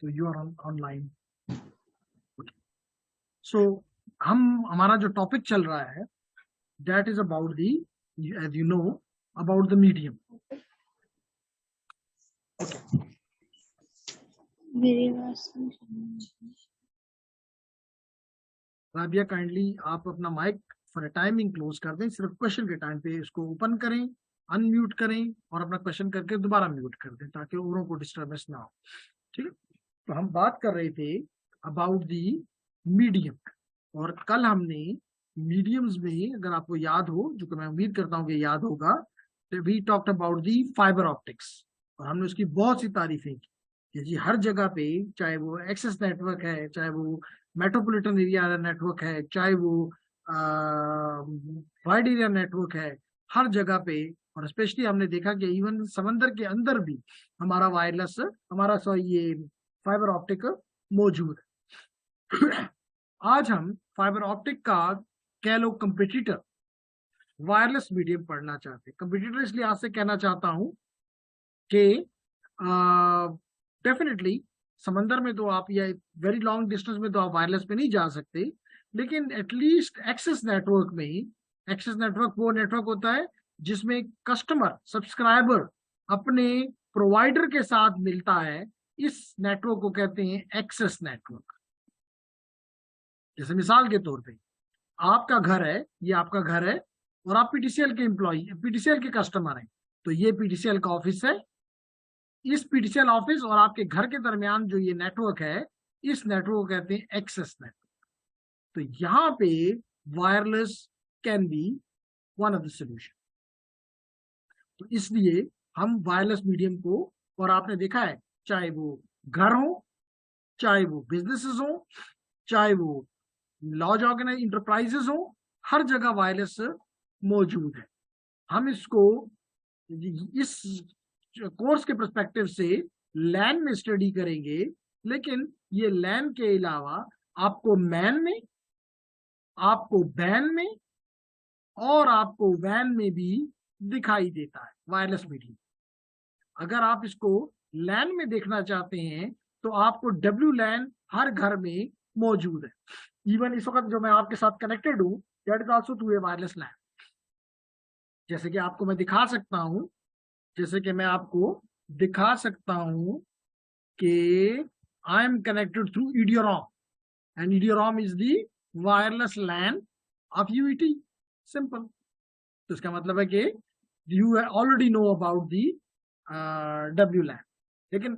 तो you are online. सो हमारा जो टॉपिक चल रहा है that is about the, as you know, about the medium. Rabia kindly आप अपना माइक फॉर टाइमिंग क्लोज कर दें, सिर्फ क्वेश्चन के टाइम पे इसको ओपन करें, अनम्यूट करें और अपना क्वेश्चन करके दोबारा म्यूट कर दें ताकि औरों को डिस्टर्बेंस ना हो। ठीक है, तो हम बात कर रहे थे अबाउट दी मीडियम, और कल हमने मीडियम्स में, अगर आपको याद हो, जो कि मैं उम्मीद करता हूँ कि याद होगा, तो we talked about the fibre optics, और हमने उसकी बहुत सी तारीफें की कि जी हर जगह पे, चाहे वो एक्सेस नेटवर्क है, चाहे वो मेट्रोपॉलिटन एरिया नेटवर्क है, चाहे वो वाइड एरिया नेटवर्क है, हर जगह पे, और स्पेशली हमने देखा कि इवन समंदर के अंदर भी हमारा वायरलेस, हमारा सॉरी ये फाइबर ऑप्टिक मौजूद है। आज हम फाइबर ऑप्टिक का कह लो कंपिटिटर वायरलेस मीडियम पढ़ना चाहते हैं। कंपिटिटर इसलिए आज से कहना चाहता हूं कि डेफिनेटली समंदर में तो आप, या वेरी लॉन्ग डिस्टेंस में तो आप वायरलेस पे नहीं जा सकते, लेकिन एटलीस्ट एक्सेस नेटवर्क में, एक्सेस नेटवर्क वो नेटवर्क होता है जिसमें कस्टमर सब्सक्राइबर अपने प्रोवाइडर के साथ मिलता है, इस नेटवर्क को कहते हैं एक्सेस नेटवर्क। जैसे मिसाल के तौर पे आपका घर है, ये आपका घर है, और आप पीटीसीएल के एम्प्लॉय, पीटीसीएल के कस्टमर हैं, तो ये पीटीसीएल का ऑफिस है। इस पीटीसीएल ऑफिस और आपके घर के दरमियान जो ये नेटवर्क है, इस नेटवर्क को कहते हैं एक्सेस नेटवर्क। तो यहाँ पे wireless can be one of the solution. तो इसलिए हम वायरलेस मीडियम को, और आपने देखा है चाहे वो घर हो, चाहे वो बिजनेसेस हो, चाहे वो लार्ज ऑर्गेनाइज इंटरप्राइजेस हो, हर जगह वायरलेस मौजूद है। हम इसको इस कोर्स के पर्सपेक्टिव से लैन में स्टडी करेंगे, लेकिन ये लैन के अलावा आपको मैन में, आपको बैन में, और आपको वैन में भी दिखाई देता है वायरलेस मीडियम। अगर आप इसको लैन में देखना चाहते हैं तो आपको डब्ल्यू लैन हर घर में मौजूद है। इवन इस वक्त जो मैं आपके साथ कनेक्टेड हूं, that is also to a wireless LAN. जैसे कि आपको मैं दिखा सकता हूं, जैसे कि मैं आपको दिखा सकता हूं कि I am connected through eduroam, and eduroam is the wireless LAN of UET. Simple. तो इसका मतलब है कि you already know about the W LAN. लेकिन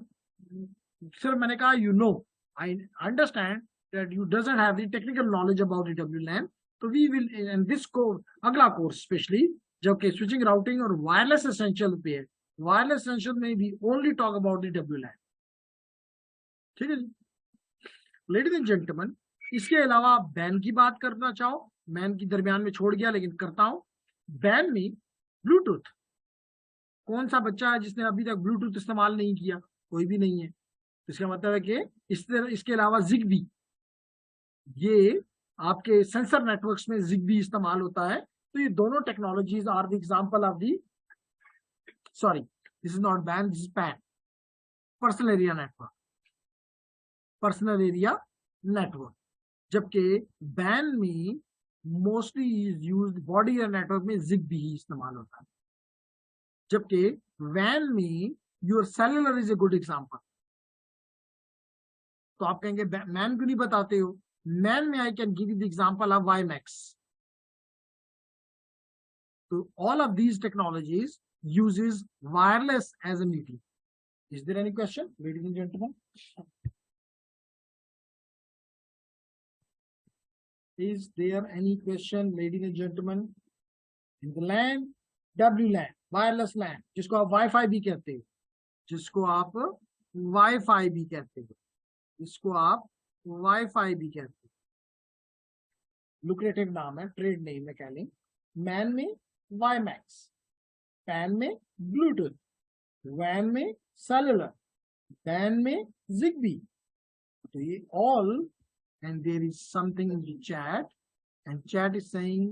सिर्फ मैंने कहा you know, I understand that you doesn't have the technical knowledge about the W LAN. तो we will in this course, अगला कोर्स स्पेशली जबकि स्विचिंग राउटिंग और wireless essential पे है, वायरलेस एसेंशियल में भी only talk about the W LAN. ठीक है जी लेडीज एंड जेंटलमैन। इसके अलावा आप बैन की बात करना चाहो, मैन की दरमियान में छोड़ गया लेकिन करता हूं। बैन में ब्लूटूथ, कौन सा बच्चा है जिसने अभी तक ब्लूटूथ इस्तेमाल नहीं किया? कोई भी नहीं है। तो इसका मतलब है कि इसके अलावा जिगबी, ये आपके सेंसर नेटवर्क्स में जिगबी इस्तेमाल होता है। तो ये दोनों technologies are the example of the, sorry this is not BAN, this is PAN, personal area network, personal area network. जबकि बैन में mostly is used body area network में जिगबी ही इस्तेमाल होता है। जबकि वैन में your cellular is a good example. तो आप कहेंगे मैन क्यों नहीं बताते हो? मैन में I can give you the example of WiMAX. तो all of these technologies uses wireless as a medium. Is there any question, ladies and gentlemen? Is there any question, ladies and gentlemen? In the LAN, WLAN, wireless LAN, जिसको आप wifi भी कहते हो, जिसको आप wifi भी कहते हो, जिसको आप वाईफाई भी कहते हो, लुक्रेटिव नाम है, ट्रेड नेम है कह लें। मैन में वाईमैक्स, पैन में ब्लूटूथ, वैन में सेलुलर, बैन में जिगबी। तो ये all, and there is something in the chat, and chat is saying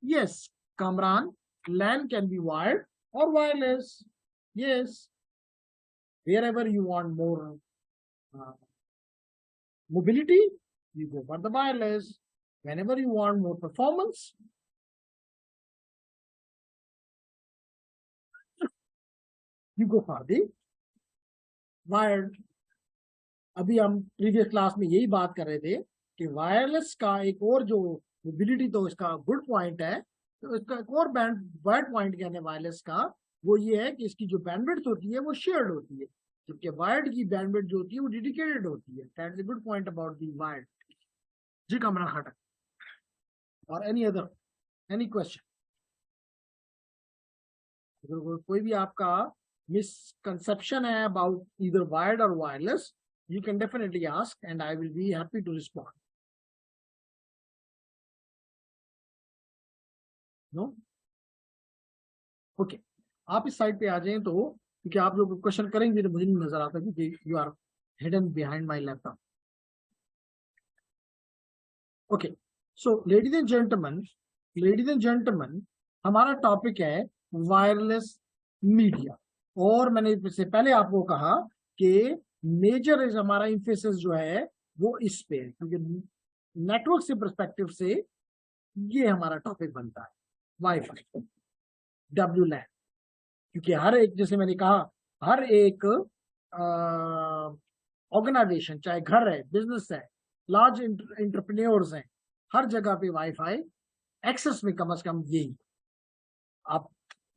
yes, Kamran, LAN can be wired or wireless. Yes, wherever you want more mobility, you go for the wireless. Whenever you want more performance, you go for the wired. अभी हम previous class में यही बात कर रहे थे कि wireless का एक और जो मोबिलिटी, तो इसका गुड पॉइंट है, तो इसका एक और बैड पॉइंट क्या है वायरलेस का, वो ये है कि इसकी जो बैंडविड्थ होती है वो शेयर्ड होती है, जबकि वायर्ड की बैंडविड्थ जो होती है वो डेडिकेटेड होती है. That is a good point about the wired. जी कमरा खटक. और एनी क्वेश्चन? अगर कोई भी आपका misconception है about either wired or wireless, you can definitely ask and I will be happy to respond. No? Okay. आप इस साइड पे आ जाएं तो, क्योंकि आप लोग क्वेश्चन करेंगे तो मुझे नहीं नजर आता क्योंकि you are hidden behind my laptop. Okay, so ladies and gentleman, हमारा टॉपिक है वायरलेस मीडिया. और मैंने इससे पहले आपको कहा कि मेजर हमारा इंफेसिस जो है वो इस पे है, क्योंकि नेटवर्क से पर्सपेक्टिव से ये हमारा टॉपिक बनता है, वाईफाई, WLAN. क्योंकि हर एक, जैसे मैंने कहा, हर एक ऑर्गेनाइजेशन, चाहे घर है, बिजनेस है, लार्ज एंटरप्रेन्योर्स हैं, हर जगह पे वाईफाई एक्सेस में कम से कम यही. आप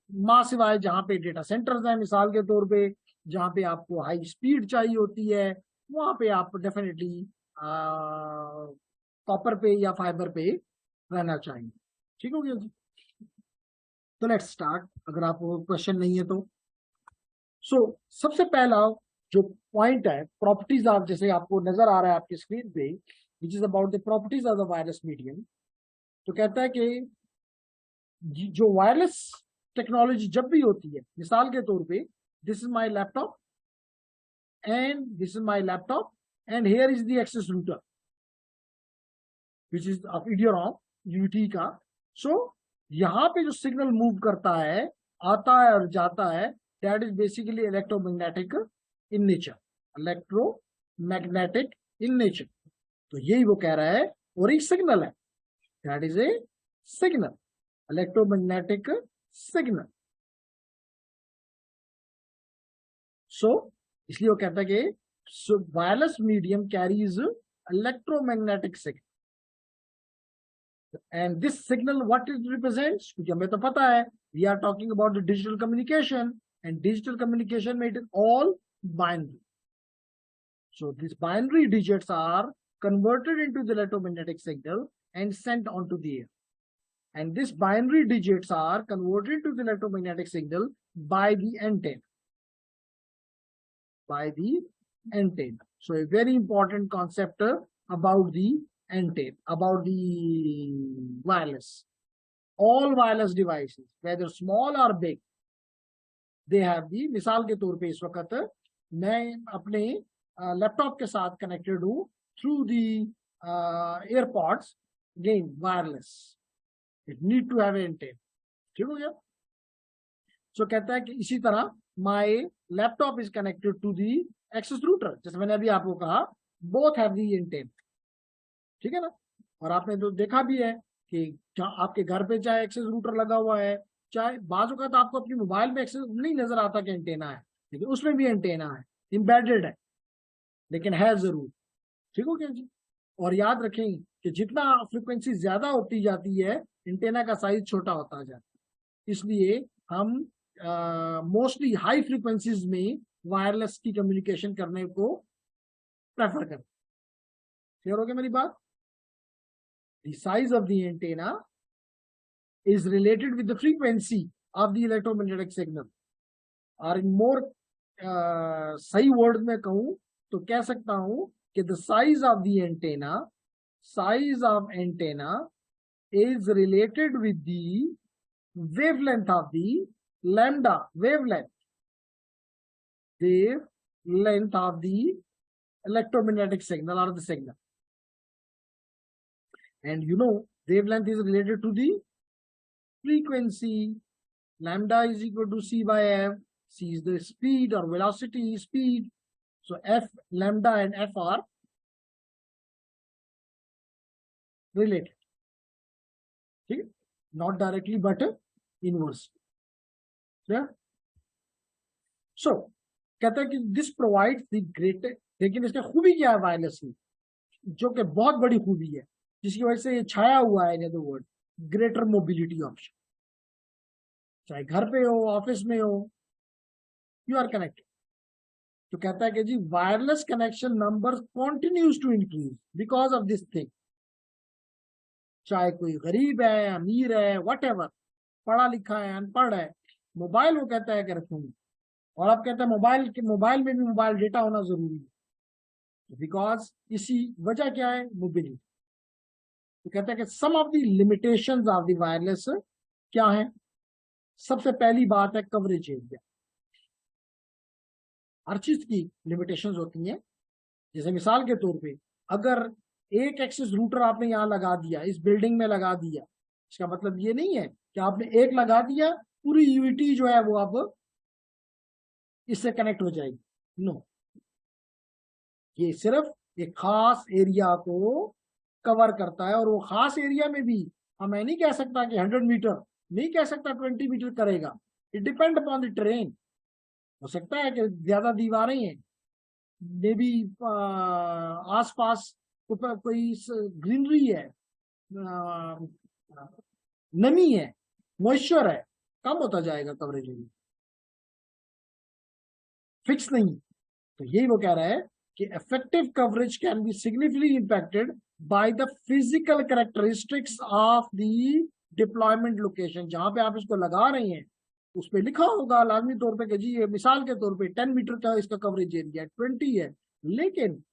माँ सिवाय जहाँ पे डेटा सेंटर्स हैं, मिसाल के तौर पे, जहाँ पे आपको हाई स्पीड चाहिए होती है, वहां पे आप डेफिनेटली कॉपर पे या फाइबर पे रहना चाहिए. ठीक हो गया जी? तो लेट्स स्टार्ट, अगर आपको क्वेश्चन नहीं है तो. सबसे पहला जो पॉइंट है, प्रॉपर्टीज ऑफ, जैसे आपको नजर आ रहा है आपकी स्क्रीन पे, which is about the properties of the wireless medium. तो कहता है कि जो वायरलेस टेक्नोलॉजी जब भी होती है, मिसाल के तौर पे, this is my laptop and this is my laptop and here is the access router which is of eduroam UT का. सो यहाँ पे जो सिग्नल मूव करता है, आता है और जाता है, that is basically electromagnetic in nature. Electromagnetic in nature. तो यही वो कह रहा है, और एक सिग्नल है, that is a signal, electromagnetic signal. इसलिए वो कहता है कि wireless medium carries electromagnetic signal. And this signal, what it represents, क्योंकि हमें तो पता है, we are talking about the digital communication, and digital communication made it all binary. So these binary digits are converted into the electromagnetic signal and sent onto the air. And these binary digits are converted to the electromagnetic signal by the antenna. So a very important concept about the antenna, about the wireless. All wireless devices, whether small or big, they have the, मिसाल के तौर पे इस वक्त मैं अपने laptop के साथ कनेक्टेड हूँ through the AirPods, again wireless, it need to have antenna. ठीक हो गया? सो कहता है कि इसी तरह my laptop is connected to the access router, जैसे मैंने अभी आपको कहा, बोथ हैव दी एंटेना. ठीक है ना? और आपने तो देखा भी है कि आपके घर पे चाहे एक्सेस रूटर लगा हुआ है, चाहे बाजू का, तो आपको अपनी मोबाइल में एक्सेस नहीं नजर आता कि एंटेना है, लेकिन उसमें भी एंटेना है, एम्बेडेड है, लेकिन है जरूर. ठीक हो गया जी? और याद रखें कि जितना फ्रीक्वेंसी ज्यादा होती जाती है, एंटेना का साइज छोटा होता जाता है. इसलिए हम मोस्टली हाई फ्रीक्वेंसीज में वायरलेस की कम्युनिकेशन करने को प्रेफर करते. क्लियर हो गया मेरी बात? The size of the antenna is related with the frequency of the electromagnetic signal. और in more सही वर्ड में कहूं तो कह सकता हूं कि the size of the antenna is related with the wavelength of the lambda wavelength of the electromagnetic signal or the signal. And you know, wavelength is related to the frequency. Lambda is equal to c by f. C is the speed or velocity, speed. So F, lambda and F are related. ठीक है, not directly but inverse. Yeah. So कहता है कि this provides the greatest, लेकिन इसका खूबी क्या है वायरलेस की, जो कि बहुत बड़ी खूबी है, जिसकी वजह से ये छाया हुआ है in other word, greater mobility option. चाहे घर पे हो, ऑफिस में हो, यू आर कनेक्टेड। तो कहता है कि जी wireless connection number continues to increase because of this thing. चाहे कोई गरीब है, अमीर है, वट एवर, पढ़ा लिखा है, अनपढ़ है, मोबाइल वो कहता है कि रखूंगी। और आप कहते हैं मोबाइल में भी मोबाइल डेटा होना जरूरी है, बिकॉज इसी वजह क्या है, मोबिलिटी। तो कहता है कि some of the limitations of the wireless क्या है। सबसे पहली बात है कवरेज एरिया। हर चीज की लिमिटेशंस होती हैं। जैसे मिसाल के तौर पे अगर एक एक्सेस रूटर आपने यहाँ लगा दिया, इस बिल्डिंग में लगा दिया, इसका मतलब ये नहीं है कि आपने एक लगा दिया पूरी यूनिटी जो है वो अब इससे कनेक्ट हो जाएगी। नो, ये सिर्फ एक खास एरिया को कवर करता है, और वो खास एरिया में भी मैं नहीं कह सकता कि 100 मीटर, नहीं कह सकता 20 मीटर करेगा। It depend upon the terrain. हो सकता है कि ज्यादा दीवारें हैं, मे बी आस पास कोई ग्रीनरी है, नमी है, मॉइस्चर है, कम होता जाएगा कवरेज एरिया, फिक्स नहीं। तो यही वो कह रहा है कि effective coverage can be significantly impacted by the physical characteristics of the deployment location. जहां पे आप इसको लगा रहे हैं उस पर लिखा होगा लाजमी तौर पे कि जी ये मिसाल के तौर पे 10 मीटर का इसका कवरेज एरिया 20 है, लेकिन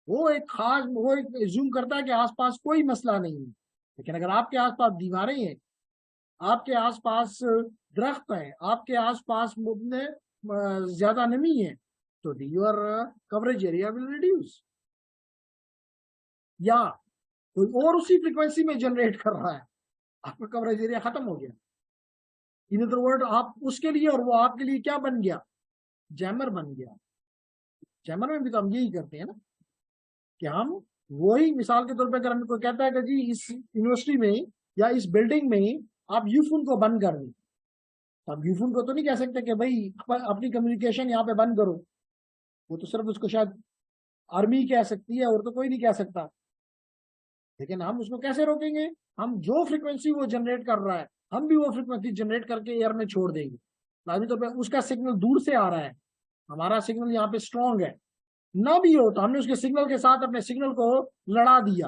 वो एक खास, वो एक एज्यूम करता है कि आसपास कोई मसला नहीं है। लेकिन अगर आपके आसपास दीवारें हैं, आपके आसपास दरख्त है, आपके आसपास ज्यादा नमी है, तो your coverage area will reduce. या कोई और उसी फ्रीक्वेंसी में जनरेट कर रहा है, आपका कवरेज एरिया खत्म हो गया। इन अदर वर्ड आप उसके लिए और वो आपके लिए क्या बन गया, जैमर बन गया। जैमर में भी तो हम यही करते हैं ना, कि हम वही मिसाल के तौर पे अगर हमें कोई कहता है कि जी इस यूनिवर्सिटी में या इस बिल्डिंग में आप यूफोन को बंद कर दें, तो आप यूफोन को तो नहीं कह सकते कि भाई अपनी कम्युनिकेशन यहाँ पे बंद करो। वो तो सिर्फ उसको शायद आर्मी कह सकती है, और तो कोई नहीं कह सकता। लेकिन हम उसको कैसे रोकेंगे, हम जो फ्रीक्वेंसी वो जनरेट कर रहा है हम भी वो फ्रीक्वेंसी जनरेट करके एयर में छोड़ देंगे। लाजमी तौर पर उसका सिग्नल दूर से आ रहा है, हमारा सिग्नल यहाँ पे स्ट्रांग है, ना भी हो तो हमने उसके सिग्नल के साथ अपने सिग्नल को लड़ा दिया,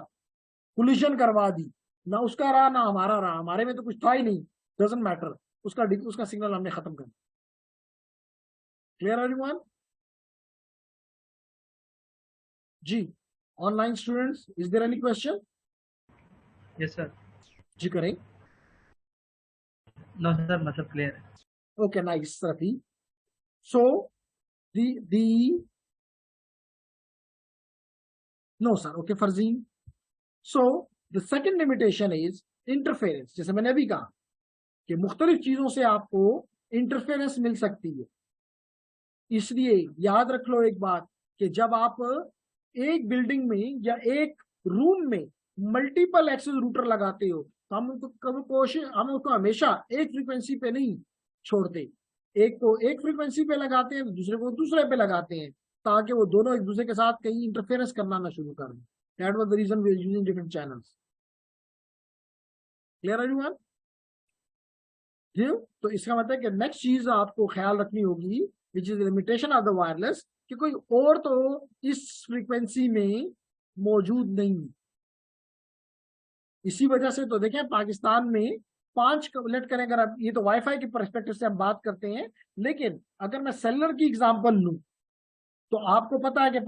कोलिजन करवा दी, ना उसका रहा ना हमारा रहा, हमारे में तो कुछ था ही नहीं, डजंट मैटर, उसका सिग्नल हमने खत्म कर दिया। Clear everyone? जी, online students, is there any question? Yes sir. जी करें। नो सर, मतलब क्लियर है। Okay, nice Rafi. So the no sir, okay Farzeen. So the second limitation is interference. जैसे मैंने अभी कहा कि मुख्तलिफ चीजों से आपको इंटरफेरेंस मिल सकती है। इसलिए याद रख लो एक बात, कि जब आप एक बिल्डिंग में या एक रूम में मल्टीपल एक्सेस रूटर लगाते हो, तो हम उसको हमेशा एक फ्रीक्वेंसी पे नहीं छोड़ते। एक को एक फ्रीक्वेंसी पे लगाते हैं, दूसरे को दूसरे पे लगाते हैं, ताकि वो दोनों एक दूसरे के साथ कहीं इंटरफेरेंस करना ना शुरू कर दें। That was the reason we are using different channels. Clear everyone? तो इसका मतलब है कि नेक्स्ट चीज आपको ख्याल रखनी होगी, which is limitation of the wireless, कि कोई और तो इस फ्रीक्वेंसी में मौजूद नहीं। इसी वजह से तो देखें पाकिस्तान में 5 लेट करें, अगर आप, ये तो वाईफाई के परस्पेक्टिव से हम बात करते हैं, लेकिन अगर मैं सेलर की एग्जांपल लूं, तो आपको पता है कि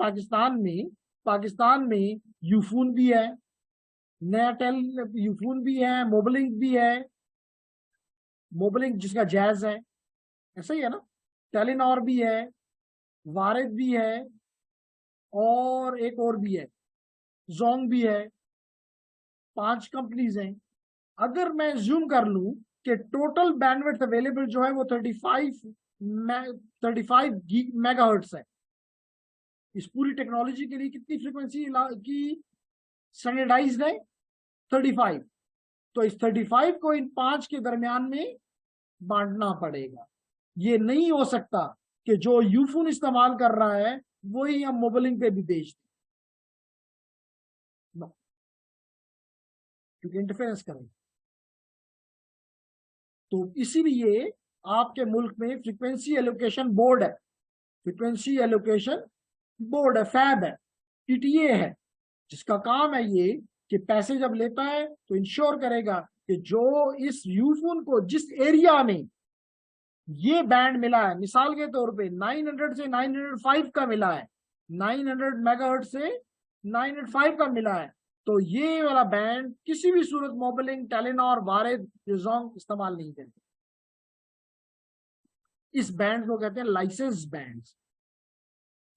पाकिस्तान में यूफोन भी है, नयाटेल यूफोन भी है, मोबलिंक भी है, मोबलिंक जिसका जैज है, ऐसा ही है ना, टेलीनॉर भी है, वारिद भी है, और एक और भी है, जोंग भी है। 5 कंपनीज हैं। अगर मैं जूम कर लूं कि टोटल बैंडविड्थ अवेलेबल जो है वो 35 मेगाहर्ट्ज है, इस पूरी टेक्नोलॉजी के लिए कितनी फ्रीक्वेंसी की स्टैंडर्डाइज्ड है? 35। तो इस 35 को इन 5 के दरमियान में बांटना पड़ेगा। ये नहीं हो सकता कि जो यूफोन इस्तेमाल कर रहा है वही हम मोबाइलिंग पे भी बेच दें, क्योंकि इंटरफेरेंस करेंगे। तो इसीलिए आपके मुल्क में फ्रीक्वेंसी एलोकेशन बोर्ड है, फ्रीक्वेंसी एलोकेशन बोर्ड है, फैब है, पीटीए है, जिसका काम है ये कि पैसे जब लेता है तो इंश्योर करेगा कि जो इस यूफोन को जिस एरिया में ये बैंड मिला है, मिसाल के तौर पे 900 से 905 का मिला है, 900 मेगाहर्ट्ज से 905 का मिला है, तो ये वाला बैंड किसी भी सूरत मोबिलिंग, टेलीनॉर, वारिद, जोंग इस्तेमाल नहीं करते। इस बैंड को कहते हैं लाइसेंस बैंड्स,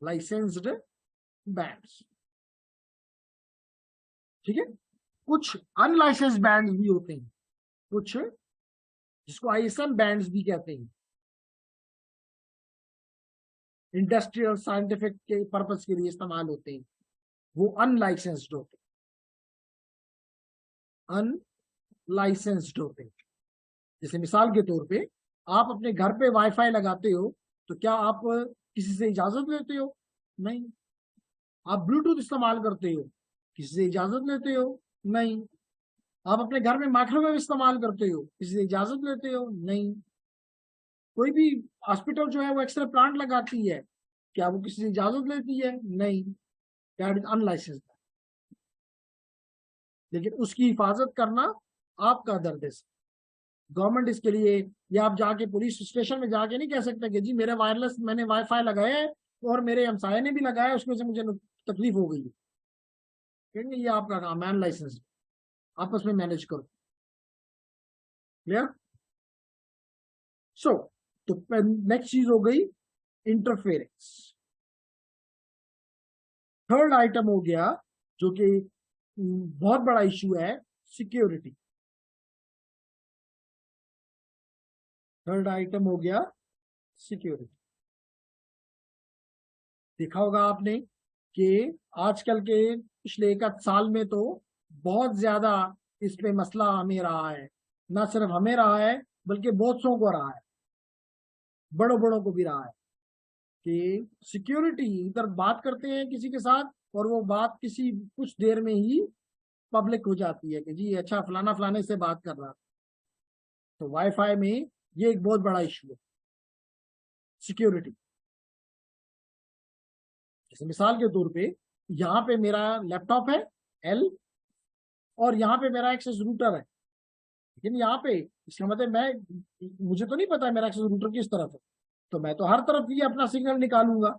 लाइसेंस्ड बैंड्स। ठीक है। कुछ अनलाइसेंस बैंड भी होते हैं, कुछ जिसको आईएसएम बैंड्स भी कहते हैं, इंडस्ट्रियल साइंटिफिक के पर्पस के लिए इस्तेमाल होते हैं, वो अनलाइसेंस्ड होते हैं, अनलाइसेंस्ड होते हैं। जैसे मिसाल के तौर पे आप अपने घर पे वाईफाई लगाते हो, तो क्या आप किसी से इजाजत लेते हो? नहीं। आप ब्लूटूथ इस्तेमाल करते हो, किसी से इजाजत लेते हो? नहीं। आप अपने घर में माइक्रोवेव इस्तेमाल करते हो, किसी से इजाजत लेते हो? नहीं। कोई भी हॉस्पिटल जो है वो एक्सरे प्लांट लगाती है, क्या वो किसी से इजाजत लेती है? नहीं। That is unlicensed. लेकिन उसकी हिफाजत करना आपका दर्द है। गवर्नमेंट इसके लिए, या आप जाके पुलिस स्टेशन में जाके नहीं कह सकते कि जी मेरे वायरलेस मैंने वाईफाई लगाया है और मेरे हमसाये ने भी लगाया, उसमें से मुझे तकलीफ हो गई है। कहेंगे ये आपका काम है, लाइसेंस आपस में मैनेज करो। क्लियर? सो तो नेक्स्ट चीज हो गई इंटरफेरेंस। थर्ड आइटम हो गया जो कि बहुत बड़ा इशू है, सिक्योरिटी। थर्ड आइटम हो गया सिक्योरिटी। देखा होगा आपने कि आजकल के पिछले एक आध साल में तो बहुत ज्यादा इस पे मसला हमें रहा है, ना सिर्फ हमें रहा है बल्कि बहुत सौ को रहा है, बड़ों बड़ों को भी रहा है कि सिक्योरिटी, इधर बात करते हैं किसी के साथ और वो बात किसी कुछ देर में ही पब्लिक हो जाती है कि जी अच्छा फलाना फलाने से बात कर रहा। तो वाईफाई में ये एक बहुत बड़ा इशू है, सिक्योरिटी। जैसे मिसाल के तौर पे यहाँ पे मेरा लैपटॉप है एल, और यहाँ पे मेरा एक्सेस रूटर है, लेकिन यहाँ पे इसका मतलब मुझे तो नहीं पता मेरा एक्सेस रूटर किस तरफ है, तो मैं तो हर तरफ ही अपना सिग्नल निकालूंगा।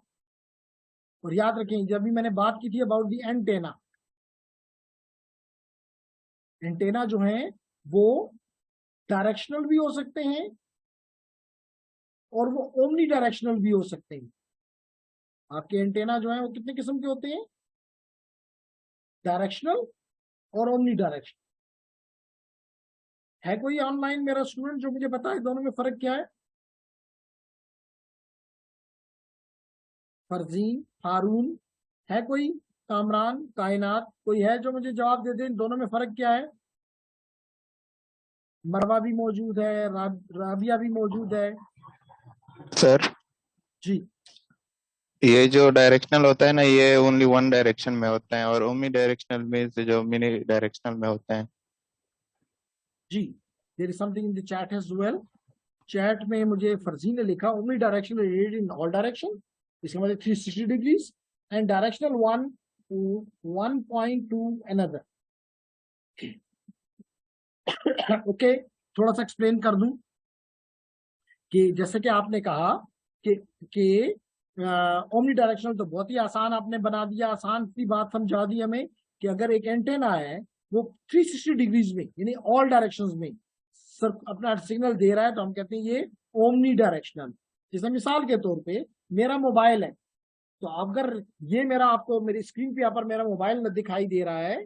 और याद रखें जब भी मैंने बात की थी अबाउट दी एंटेना, एंटेना जो है वो डायरेक्शनल भी हो सकते हैं और वो ओमनी डायरेक्शनल भी हो सकते हैं। आपके एंटेना जो है वो कितने किस्म के होते हैं? डायरेक्शनल और ओमनी डायरेक्शनल। है कोई ऑनलाइन मेरा स्टूडेंट जो मुझे बताए दोनों में फर्क क्या है? फरजीन, हारून, है कोई? कामरान, कायनात, कोई है जो मुझे जवाब दे दे इन दोनों में फर्क क्या है? मरवा भी मौजूद है, राबिया भी मौजूद है। सर जी ये जो डायरेक्शनल होता है ना, ये ओनली वन डायरेक्शन में होता है, और ओमनी डायरेक्शनल मीन्स जो मिनी डायरेक्शनल में होते हैं। जी, there is something in the chat as well. Chat में मुझे फरजीन ने लिखा only direction read in all direction, इसका मतलब 360 degrees, and directional 1.2 another. Okay, थोड़ा सा एक्सप्लेन कर दूं कि जैसे कि आपने कहा कि ओमनी डायरेक्शनल तो बहुत ही आसान आपने बना दिया, आसान सी बात समझा दी हमें कि अगर एक एंटेना है वो 360 डिग्रीज में यानी ऑल डायरेक्शंस में सर अपना सिग्नल दे रहा है, तो हम कहते हैं ये ओमनी डायरेक्शनल। जैसे मिसाल के तौर पे मेरा मोबाइल है, तो अगर ये मेरा आपको मेरी स्क्रीन पे यहाँ पर मेरा मोबाइल दिखाई दे रहा है,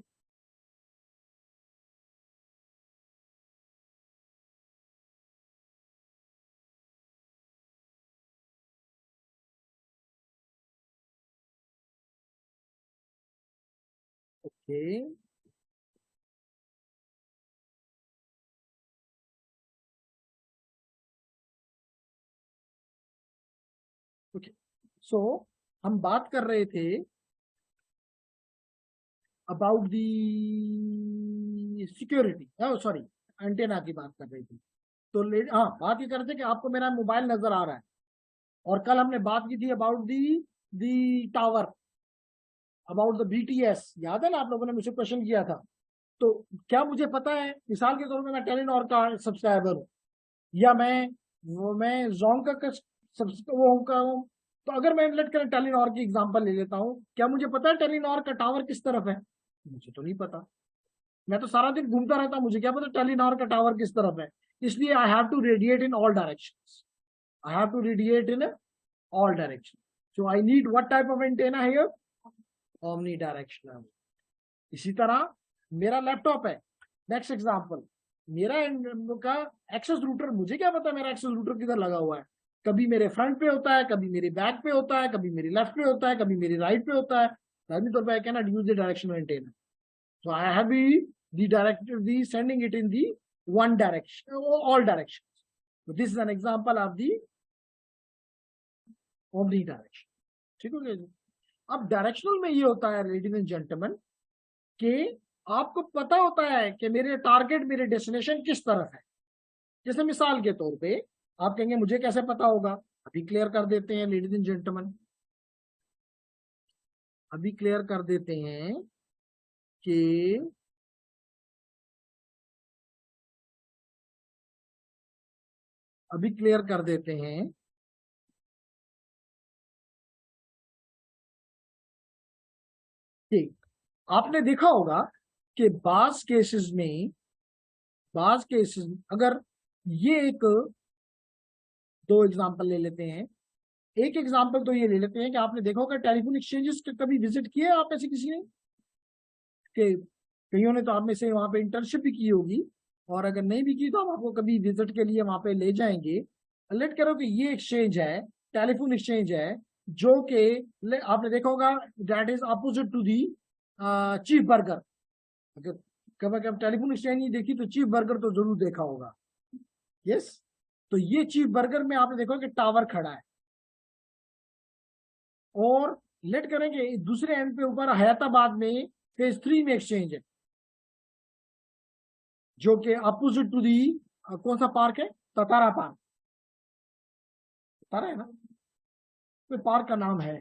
ओके, ओके, सो हम बात कर रहे थे about the security, sorry, antenna की बात कर रहे थे। तो हाँ, बात ये कर रहे थे कि आपको मेरा मोबाइल नजर आ रहा है, और कल हमने बात की थी about the tower, about the BTS, याद है ना, आप लोगों ने मुझसे क्वेश्चन किया था। तो क्या मुझे पता है, मिसाल के तौर पे मैं टेलीनॉर का सब्सक्राइबर हूँ, या मैं जोंग का वो का हूँ, तो अगर मैं लेट करें टेलीनॉर की एग्जांपल ले लेता हूँ, क्या मुझे पता है टेलीनॉर का टावर किस तरफ है? मुझे तो नहीं पता। मैं तो सारा दिन घूमता रहता हूँ, मुझे क्या पता टेलीनॉर का टावर किस तरफ है? इसलिए I have to radiate in all directions, I have to radiate in all direction. So I need what type of antenna here? Omni directional. इसी तरह मेरा लैपटॉप है, नेक्स्ट एग्जांपल, मेरा का एक्सेस रूटर, मुझे क्या पता मेरा एक्सेस रूटर किधर लगा हुआ है? कभी मेरे फ्रंट पे होता है, कभी मेरे बैक पे होता है, कभी मेरे लेफ्ट पे होता है, कभी मेरे राइट पे होता है। तो I can not use the directional antenna, so I have the sending it in the one direction or all directions. So this is an example of the omni direction. ठीक हो गया जी? अब डायरेक्शनल में ये होता है लेडीज एंड जेंटलमैन, कि आपको पता होता है कि मेरे टारगेट, मेरे डेस्टिनेशन किस तरफ है। जैसे मिसाल के तौर पे आप कहेंगे मुझे कैसे पता होगा? अभी क्लियर कर देते हैं लेडीज एंड जेंटलमैन, अभी क्लियर कर देते हैं कि अभी क्लियर कर देते हैं कि आपने देखा होगा कि बाज केसेस में अगर ये एक दो एग्जांपल ले लेते हैं, एक एग्जांपल तो ये ले लेते हैं कि आपने देखा होगा टेलीफोन एक्सचेंजेस कभी विजिट किए आप ऐसे किसी ने? कि कईयों ने तो आप में से वहां पे इंटर्नशिप भी की होगी, और अगर नहीं भी की तो हम आपको कभी विजिट के लिए वहां पे ले जाएंगे। लेट करो कि ये एक्सचेंज है, टेलीफोन एक्सचेंज है, जो कि आपने देखा होगा that is opposite to the chief burger. अगर कभी टेलीफोन एक्सचेंज नहीं देखी तो चीफ बर्गर तो जरूर देखा होगा। यस, तो ये चीफ बर्गर में आपने देखा कि टावर खड़ा है, और लेट करेंगे दूसरे एंड पे ऊपर हैदराबाद में फेज 3 में एक्सचेंज है, जो कि अपोजिट टू दी कौन सा पार्क है? ततारा पार्क, ततारा है ना, तो पार्क का नाम है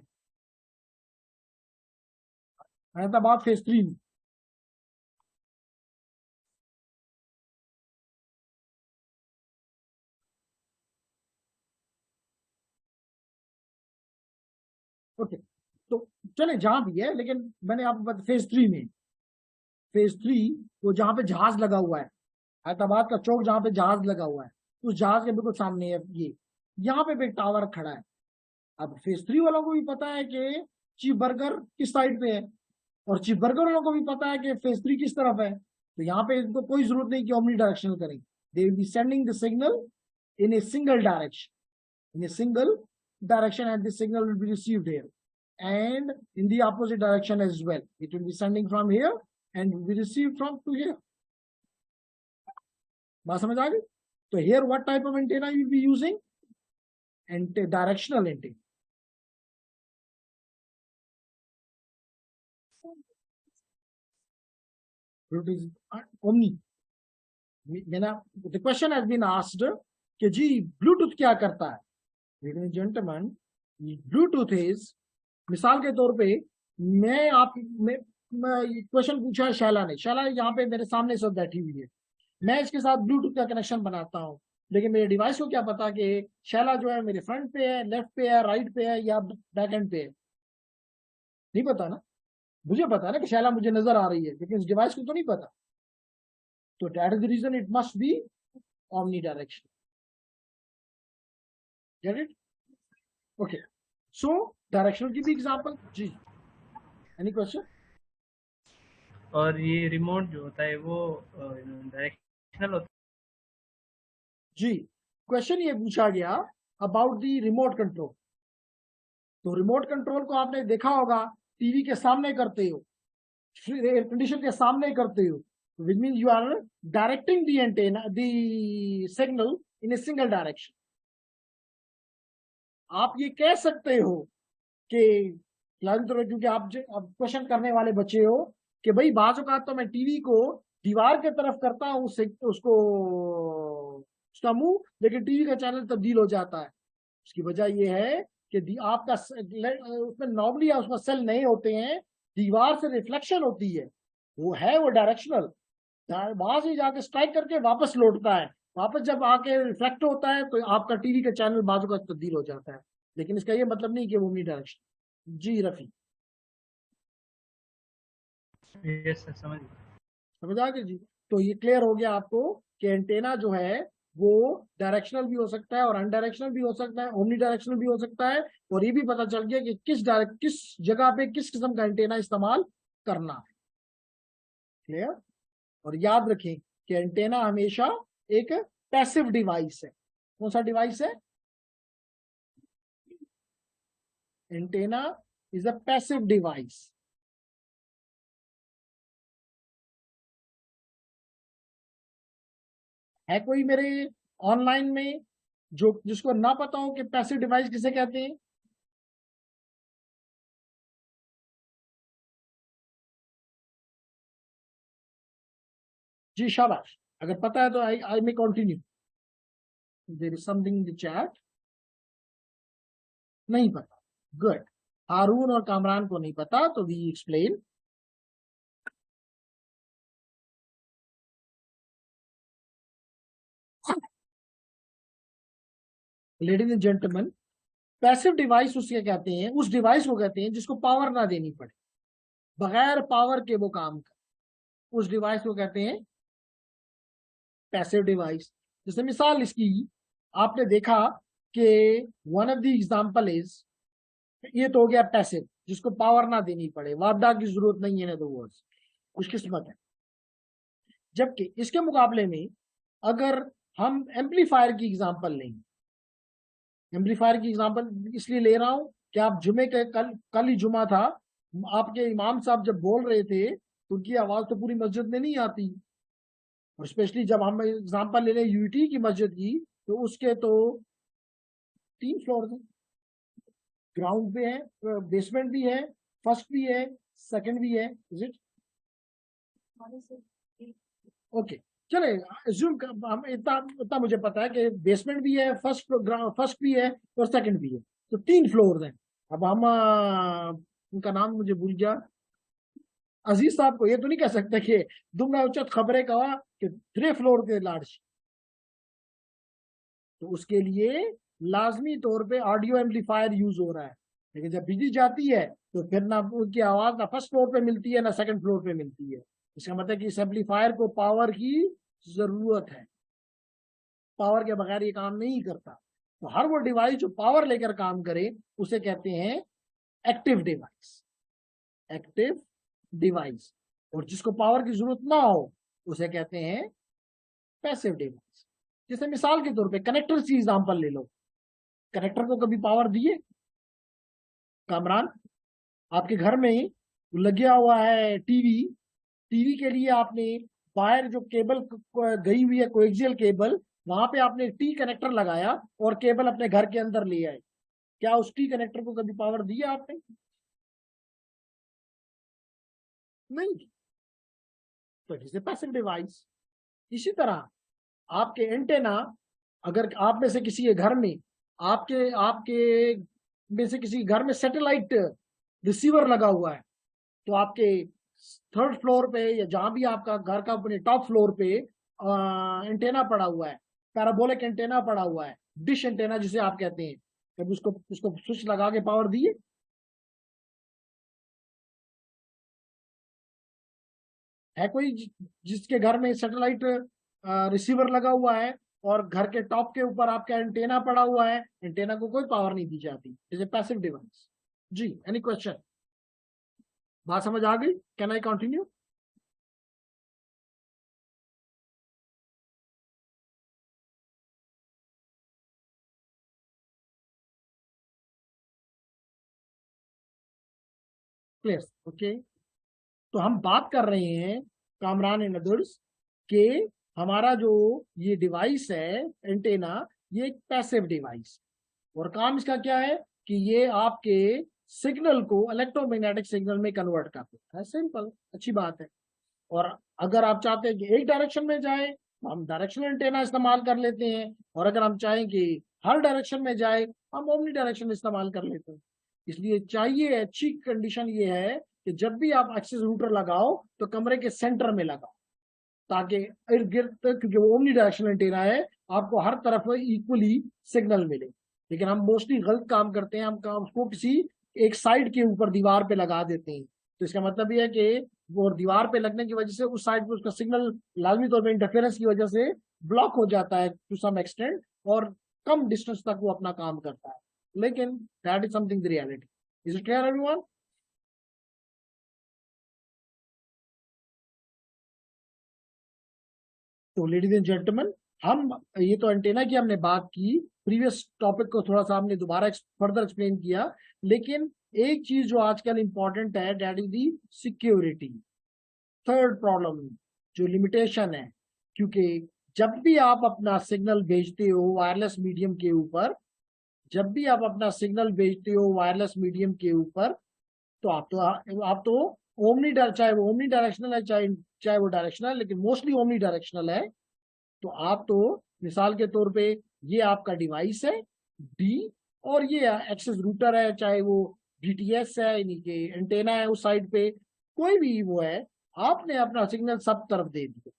हैदराबाद फेज 3 में। ओके, तो चले जहां भी है, लेकिन मैंने आपको बता फेज 3 में, फेज 3 वो जहां पे जहाज लगा हुआ है, हैदराबाद का चौक जहां पे जहाज लगा हुआ है, उस जहाज के बिल्कुल सामने है ये, यहाँ पे भी एक टावर खड़ा है। अब फेज 3 वालों को भी पता है कि चीफ बर्गर किस साइड पे है, और चीफ बर्गर वालों को भी पता है कि फेज 3 किस तरफ है, तो यहाँ पे इनको कोई जरूरत नहीं कि ओमनी डायरेक्शनल करें। They will be sending the signal in a single direction, and this signal will be received here, and in the opposite direction as well. It will be sending from here and will be received from to here. बात समझ आ गई? तो here what type of antenna you will be using? Directional antenna. It is omni. The question has been asked कि जी Bluetooth क्या करता है? Ladies and gentlemen, Bluetooth is, मिसाल के तौर पे मैं क्वेश्चन पूछा है शैला ने, शैला यहाँ पे मेरे सामने सब बैठी हुई है, मैं इसके साथ ब्लूटूथ का कनेक्शन बनाता हूँ, लेकिन मेरे डिवाइस को क्या पता कि शैला जो है मेरे फ्रंट पे है, लेफ्ट पे है, राइट पे है, या बैक एंड पे है? नहीं पता ना, मुझे पता ना कि शैला मुझे नजर आ रही है, लेकिन इस डिवाइस को तो नहीं पता। तो that is the reason it must be omni direction. Get it? Okay. So directional की भी एग्जांपल जी, एनी क्वेश्चन? और ये रिमोट जो होता है वो डायरेक्शनल होता है? जी, क्वेश्चन ये पूछा गया अबाउट द रिमोट कंट्रोल। तो रिमोट कंट्रोल को आपने देखा होगा टीवी के सामने करते हो, एयर कंडीशन के सामने करते हो, which mean you are directing the antenna the signal in a single direction. आप ये कह सकते हो कि क्योंकि आप क्वेश्चन करने वाले बच्चे हो कि भाई बाजू का तो मैं टीवी को दीवार के तरफ करता हूँ उसको उसका मुंह, लेकिन टीवी का चैनल तब्दील हो जाता है। उसकी वजह यह है कि आपका उसमें नॉर्मली उसमें सेल नहीं होते हैं, दीवार से रिफ्लेक्शन होती है, वो डायरेक्शनल, वहां से जाके स्ट्राइक करके वापस लौटता है, वापस जब आके रिफ्लेक्ट होता है तो आपका टीवी का चैनल बाजू का तब्दील हो जाता है। लेकिन इसका ये मतलब नहीं कि वो यूनी डायरेक्शन। जी रफी, यस सर, समझ गया। समझ आ गया जी। तो ये क्लियर हो गया आपको कि एंटेना जो है वो डायरेक्शनल भी हो सकता है और अनडायरेक्शनल भी हो सकता है, ओमनी डायरेक्शनल भी हो सकता है। और ये भी पता चल गया कि किस जगह पे किस किस्म का एंटेना इस्तेमाल करना है। क्लियर। और याद रखें कि एंटेना हमेशा एक पैसिव डिवाइस है। कौन सा डिवाइस है? Antenna is a passive device. है कोई मेरे ऑनलाइन में जो जिसको ना पता हो कि पैसिव डिवाइस किसे कहते हैं? जी शाबाश, अगर पता है तो I I may continue. There is something in the chat. नहीं पता, गुड। हारून और कामरान को नहीं पता, तो we explain. Ladies and gentleman, passive device उसके कहते हैं, उस डिवाइस को कहते हैं जिसको पावर ना देनी पड़े, बगैर पावर के वो काम करे, उस डिवाइस को कहते हैं पैसिव डिवाइस। जैसे मिसाल इसकी आपने देखा कि one of the example is, ये तो हो गया पैसिव जिसको पावर ना देनी पड़े, वापडा की जरूरत नहीं है, तो वर्ड्स खुशकिस्मत है। जबकि इसके मुकाबले में अगर हम एम्पलीफायर की एग्जांपल लेंगे, एम्पलीफायर की एग्जांपल इसलिए ले रहा हूं कि आप जुमे के कल ही जुमा था, आपके इमाम साहब जब बोल रहे थे तो उनकी आवाज तो पूरी मस्जिद में नहीं आती। और स्पेशली जब हम एग्जांपल ले लें यूटी की मस्जिद की, तो उसके तो 3 फ्लोर थे, ग्राउंड पे है, बेसमेंट भी है, फर्स्ट भी है, सेकंड भी है। Is it okay? चले assume हम इतना इतना मुझे पता है कि बेसमेंट भी है, फर्स्ट भी है और सेकंड भी है, तो 3 फ्लोर हैं। अब हम उनका नाम मुझे भूल गया, अजीज साहब को ये तो नहीं कह सकते कि दुमना उच्चत खबरें कहा कि 3 फ्लोर के लार्ज, तो उसके लिए लाजमी तौर पे ऑडियो एम्पलीफायर यूज हो रहा है। लेकिन जब बिजली जाती है तो फिर ना उनकी आवाज ना फर्स्ट फ्लोर पे मिलती है ना सेकंड फ्लोर पे मिलती है। इसका मतलब कि इस एम्पलीफायर को पावर की जरूरत है, पावर के बगैर ये काम नहीं करता। तो हर वो डिवाइस जो पावर लेकर काम करे उसे कहते हैं एक्टिव डिवाइस, एक्टिव डिवाइस। और जिसको पावर की जरूरत ना हो उसे कहते हैं पैसिव डिवाइस। जैसे मिसाल के तौर पे कनेक्टर की एग्जांपल ले लो, कनेक्टर को कभी पावर दिए? कामरान, आपके घर में लगा हुआ है टीवी, टीवी के लिए आपने वायर जो केबल गई हुई है कोएक्सियल केबल, वहां पे आपने टी कनेक्टर लगाया और केबल अपने घर के अंदर ले आए, क्या उस टी कनेक्टर को कभी पावर दिया आपने? नहीं। तो it is a passive device. इसी तरह आपके एंटेना, अगर आप में से किसी के घर में, आपके आपके में से किसी घर में सैटेलाइट रिसीवर लगा हुआ है, तो आपके 3rd फ्लोर पे या जहां भी आपका घर का अपने टॉप फ्लोर पे एंटेना पड़ा हुआ है, पैराबोलिक एंटेना पड़ा हुआ है, डिश एंटेना जिसे आप कहते हैं, कभी उसको उसको स्विच लगा के पावर दिए? है कोई जिसके घर में सैटेलाइट रिसीवर लगा हुआ है और घर के टॉप के ऊपर आपका एंटेना पड़ा हुआ है, एंटेना को कोई पावर नहीं दी जाती, इज ए पैसिव डिवाइस। जी, एनी क्वेश्चन? बात समझ आ गई? Can I continue? Clear? Okay. तो हम बात कर रहे हैं कामरान एंड अदर्स के हमारा जो ये डिवाइस है एंटेना, ये एक पैसिव डिवाइस, और काम इसका क्या है कि ये आपके सिग्नल को इलेक्ट्रोमैग्नेटिक सिग्नल में कन्वर्ट कर देता है। सिंपल, अच्छी बात है। और अगर आप चाहते हैं कि एक डायरेक्शन में जाए तो हम डायरेक्शनल एंटेना इस्तेमाल कर लेते हैं, और अगर हम चाहें कि हर डायरेक्शन में जाए हम ओमनी डायरेक्शन इस्तेमाल कर लेते हैं। इसलिए चाहिए अच्छी कंडीशन ये है कि जब भी आप एक्सेस रूटर लगाओ तो कमरे के सेंटर में लगाओ, ताकि इर्द गिर्द, क्योंकि वो ओमनी डायरेक्शनल एंटेना है, आपको हर तरफ इक्वली सिग्नल मिले। लेकिन हम मोस्टली गलत काम करते हैं, हम उसको किसी एक साइड के ऊपर दीवार पे लगा देते हैं। तो इसका मतलब ये है कि वो दीवार पे लगने की वजह से उस साइड पे उसका सिग्नल लाजमी तौर पे इंटरफेरेंस की वजह से ब्लॉक हो जाता है टू सम एक्सटेंट, और कम डिस्टेंस तक वो अपना काम करता है। लेकिन that is something the reality. Is it clear everyone? तो लेडीज एंड जेंटलमैन, हम ये तो एंटेना की हमने बात की, प्रीवियस टॉपिक को थोड़ा सा हमने दोबारा फर्दर एक्सप्लेन किया, लेकिन एक चीज जो आजकल इंपॉर्टेंट है, that is the security. Third problem जो लिमिटेशन है, क्योंकि जब भी आप अपना सिग्नल भेजते हो वायरलेस मीडियम के ऊपर, जब भी आप अपना सिग्नल भेजते हो वायरलेस मीडियम के ऊपर, तो आप तो ओमनी, चाहे वो ओमनी डायरेक्शनल है, चाहे वो डायरेक्शनल, लेकिन मोस्टली ओमनी डायरेक्शनल है। तो आप तो मिसाल के तौर पे ये आपका डिवाइस है डी, और ये एक्सेस रूटर है, चाहे वो डीटीएस है यानी कि एंटेना है उस साइड पे, कोई भी वो है, आपने अपना सिग्नल सब तरफ दे दिया।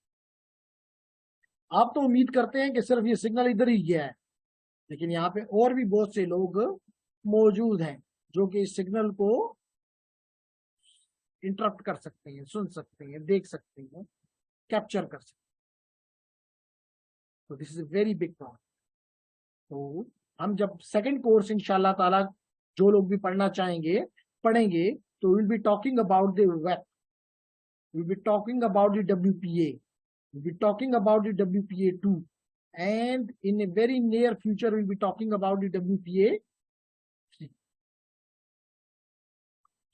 आप तो उम्मीद करते हैं कि सिर्फ ये सिग्नल इधर ही गया है, लेकिन यहाँ पे और भी बहुत से लोग मौजूद हैं जो कि इस सिग्नल को इंटरप्ट कर सकते हैं, सुन सकते हैं, देख सकते हैं, कैप्चर कर सकते हैं। तो this is a very big problem. तो हम जब सेकंड कोर्स इंशाल्लाह ताला जो लोग भी पढ़ना चाहेंगे पढ़ेंगे, तो will be talking about the web, will be talking about the WPA, we'll be talking about the WPA2, and in a very near future we'll be talking about the WPA3.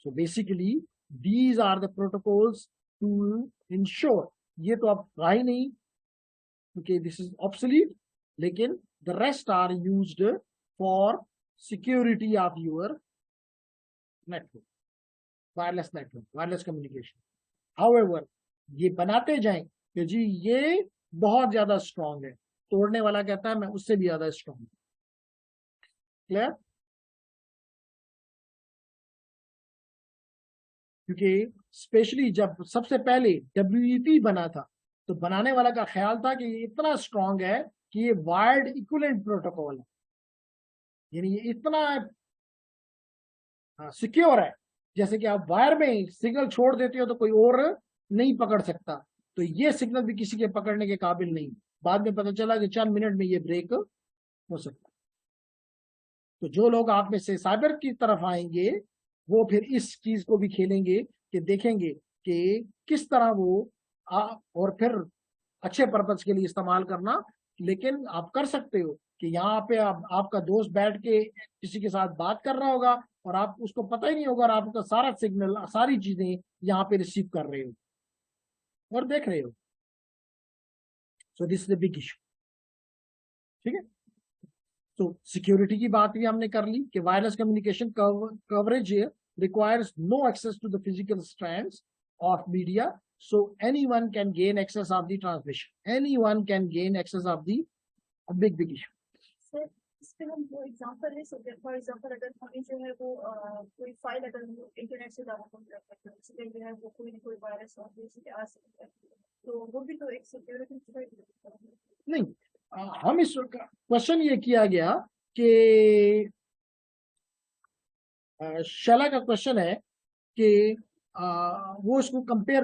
So basically these are the protocols to ensure, ये तो आप रहा ही नहीं क्योंकि this is obsolete, लेकिन the rest are used for security of your network, wireless network, wireless communication. However, ये बनाते जाएं कि जी ये बहुत ज्यादा स्ट्रांग है, तोड़ने वाला कहता है मैं उससे भी ज्यादा स्ट्रांग हूं। क्लियर? क्योंकि स्पेशली जब सबसे पहले WEP बना था, तो बनाने वाला का ख्याल था कि ये इतना स्ट्रांग है कि ये वायर्ड इक्विवेलेंट प्रोटोकॉल है, यानी ये इतना सिक्योर है, जैसे कि आप वायर में सिग्नल छोड़ देते हो तो कोई और नहीं पकड़ सकता, तो ये सिग्नल भी किसी के पकड़ने के काबिल नहीं। बाद में पता चला कि चंद मिनट में ये ब्रेक हो सकता है। तो जो लोग आप में से साइबर की तरफ आएंगे वो फिर इस चीज को भी खेलेंगे कि देखेंगे कि किस तरह वो और फिर अच्छे पर्पज के लिए इस्तेमाल करना। लेकिन आप कर सकते हो कि यहाँ पे आपका दोस्त बैठ के किसी के साथ बात कर रहा होगा और आप उसको पता ही नहीं होगा, और आपका सारा सिग्नल, सारी चीजें यहाँ पे रिसीव कर रहे हो और देख रहे हो। So this is the big issue. ठीक है, तो सिक्योरिटी की बात भी हमने कर ली कि wireless communication coverage requires no access to the physical strands of media, so anyone can gain access of the transmission, anyone can gain access of the a big issue. Sir इसके हम वो example ले सकते हैं, for example अगर हमें जो है वो कोई फाइल अगर इंटरनेट से डाउनलोड करते हैं, उसके जो है वो कोई वायरस आ सकता है, तो वो भी तो एक सिक्योरिटी नहीं, हम इस क्वेश्चन ये किया गया कि शैला का क्वेश्चन है कि वो इसको कंपेयर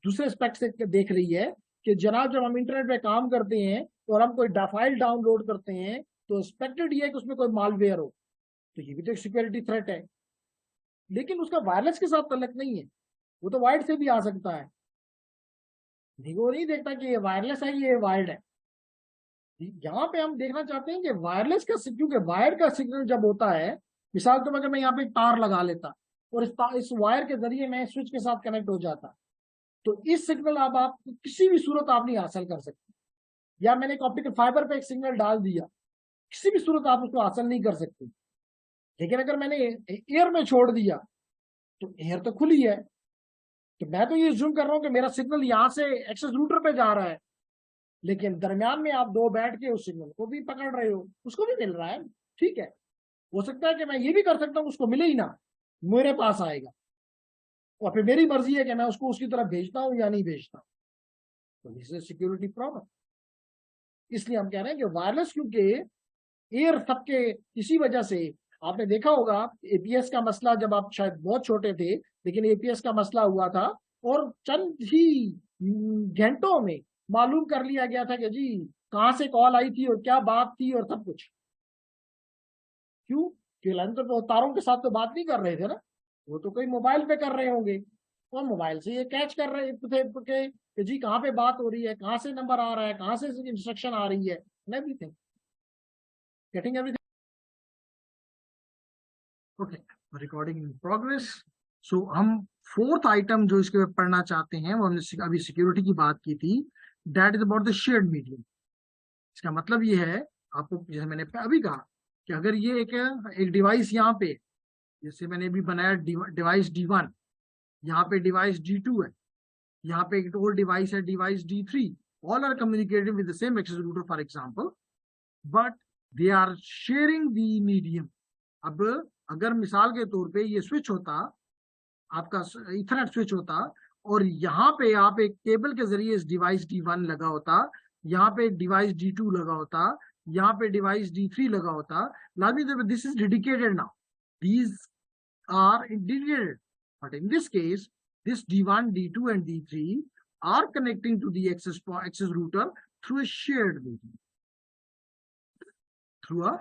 दूसरे एस्पेक्ट से देख रही है कि जनाब जब हम इंटरनेट पे काम करते हैं और हम कोई फाइल डाउनलोड करते हैं तो एक्सपेक्टेड ये है कि उसमें कोई मालवेयर हो, तो ये भी तो एक सिक्योरिटी थ्रेट है, लेकिन उसका वायरलेस के साथ तल्लुक नहीं है, वो तो वायर्ड से भी आ सकता है। वो नहीं देखता कि ये वायरलेस है ये वायर्ड है। यहाँ पे हम देखना चाहते हैं कि वायरलेस का, क्योंकि वायर्ड का सिग्नल जब होता है, मिसाल तो अगर मैं यहाँ पे तार लगा लेता और इस वायर के जरिए मैं स्विच के साथ कनेक्ट हो जाता, तो इस सिग्नल अब आप किसी भी सूरत आप नहीं हासिल कर सकते। या मैंने एक ऑप्टिकल फाइबर पे एक सिग्नल डाल दिया, किसी भी सूरत आप उसको हासिल नहीं कर सकते। लेकिन अगर मैंने एयर में छोड़ दिया तो एयर तो खुली है, तो मैं तो ये जूम कर रहा हूं कि मेरा सिग्नल यहां से एक्सेस रूटर पे जा रहा है, लेकिन दरमियान में आप दो बैठ के उस सिग्नल को भी पकड़ रहे हो, उसको भी मिल रहा है। ठीक है, हो सकता है कि मैं ये भी कर सकता हूँ उसको मिले ही ना, मेरे पास आएगा, और फिर मेरी मर्जी है कि मैं उसको उसकी तरफ भेजता हूँ या नहीं भेजता हूँ। तो दिस इज सिक्योरिटी प्रॉब्लम। इसलिए हम कह रहे हैं कि वायरलेस, क्योंकि एयर सबके इसी वजह से आपने देखा होगा एपीएस का मसला, जब आप शायद बहुत छोटे थे, लेकिन एपीएस का मसला हुआ था और चंद ही घंटों में मालूम कर लिया गया था कि जी कहां से कॉल आई थी और क्या बात थी और सब कुछ। क्यों? क्योंकि तो तारों के साथ तो बात नहीं कर रहे थे ना, वो तो कोई मोबाइल पे कर रहे होंगे, और मोबाइल से ये कैच कर रहे थे कि जी कहाँ पे बात हो रही है, कहाँ से नंबर आ रहा है, कहाँ से इंस्ट्रक्शन आ रही है, everything, getting everything. Okay, recording in progress. So हम फोर्थ आइटम जो इसके ऊपर पढ़ना चाहते हैं, वो हमने अभी सिक्योरिटी की बात की थी, that is about the shared medium. इसका मतलब ये है, आपको जैसे मैंने अभी कहा कि अगर ये एक डिवाइस यहाँ पे, जैसे मैंने अभी बनाया डिवाइस D1, यहाँ पे डिवाइस D2 है, यहाँ पे एक और डिवाइस है device D3, all are communicating with the same access router for example, but they are sharing the medium. अब अगर मिसाल के तौर पे ये स्विच होता, आपका इथरनेट स्विच होता, और यहाँ पे आप एक केबल के जरिए इस डिवाइस D1 लगा होता, यहाँ पे डिवाइस D2 लगा होता, यहाँ पे डिवाइस D3 लगा होता, लाजमी this is dedicated now, these are dedicated, but in this case this D1, D2 and D3 are connecting to the access router through a shared medium, through a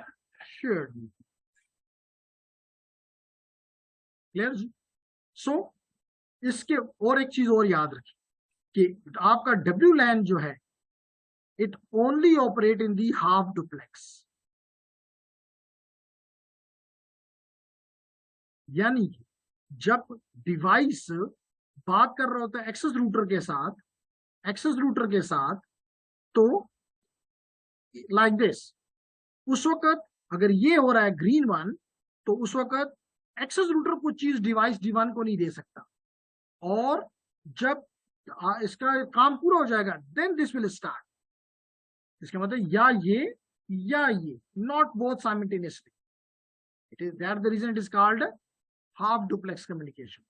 shared medium. Clear? So इसके और एक चीज और याद रखिए कि आपका WLAN जो है, it only operate in the half duplex, यानी कि जब डिवाइस बात कर रहा होता है एक्सेस रूटर के साथ, तो लाइक दिस, उस वक्त अगर ये हो रहा है ग्रीन वन, तो उस वक्त एक्सेस रूटर कुछ चीज डिवाइस D1 को नहीं दे सकता, और जब इसका काम पूरा हो जाएगा देन दिस विल स्टार्ट। इसका मतलब या ये, not both simultaneously. It is that the reason it is called half duplex communication.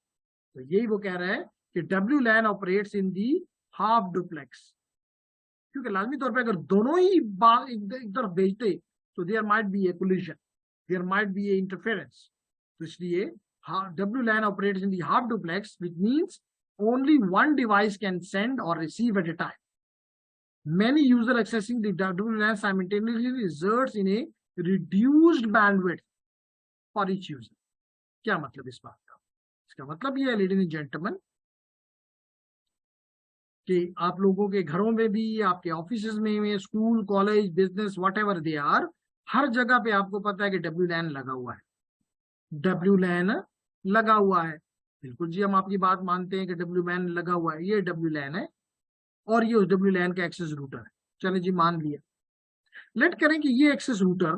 तो यही वो कह रहा है कि WLAN operates in the half duplex, क्योंकि लाजमी तौर पे अगर दोनों ही एक तरफ भेजते तो there might be a collision, there might be a interference. तो इसलिए WLAN operates in the half duplex, which means only one device can send or receive at a time. Many users accessing the WLAN simultaneously results in a reduced bandwidth for each user. क्या मतलब इस बात का? इसका मतलब ये है ladies and gentleman कि आप लोगों के घरों में भी, आपके ऑफिसेज में, school, college, business, whatever they are, हर जगह पे आपको पता है कि WLAN लगा हुआ है, WLAN लगा हुआ है। बिल्कुल जी, हम आपकी बात मानते हैं कि WLAN लगा हुआ है, ये WLAN है और ये उस WLAN का एक्सेस रूटर है। चले जी, मान लिया। लेट करें कि ये एक्सेस रूटर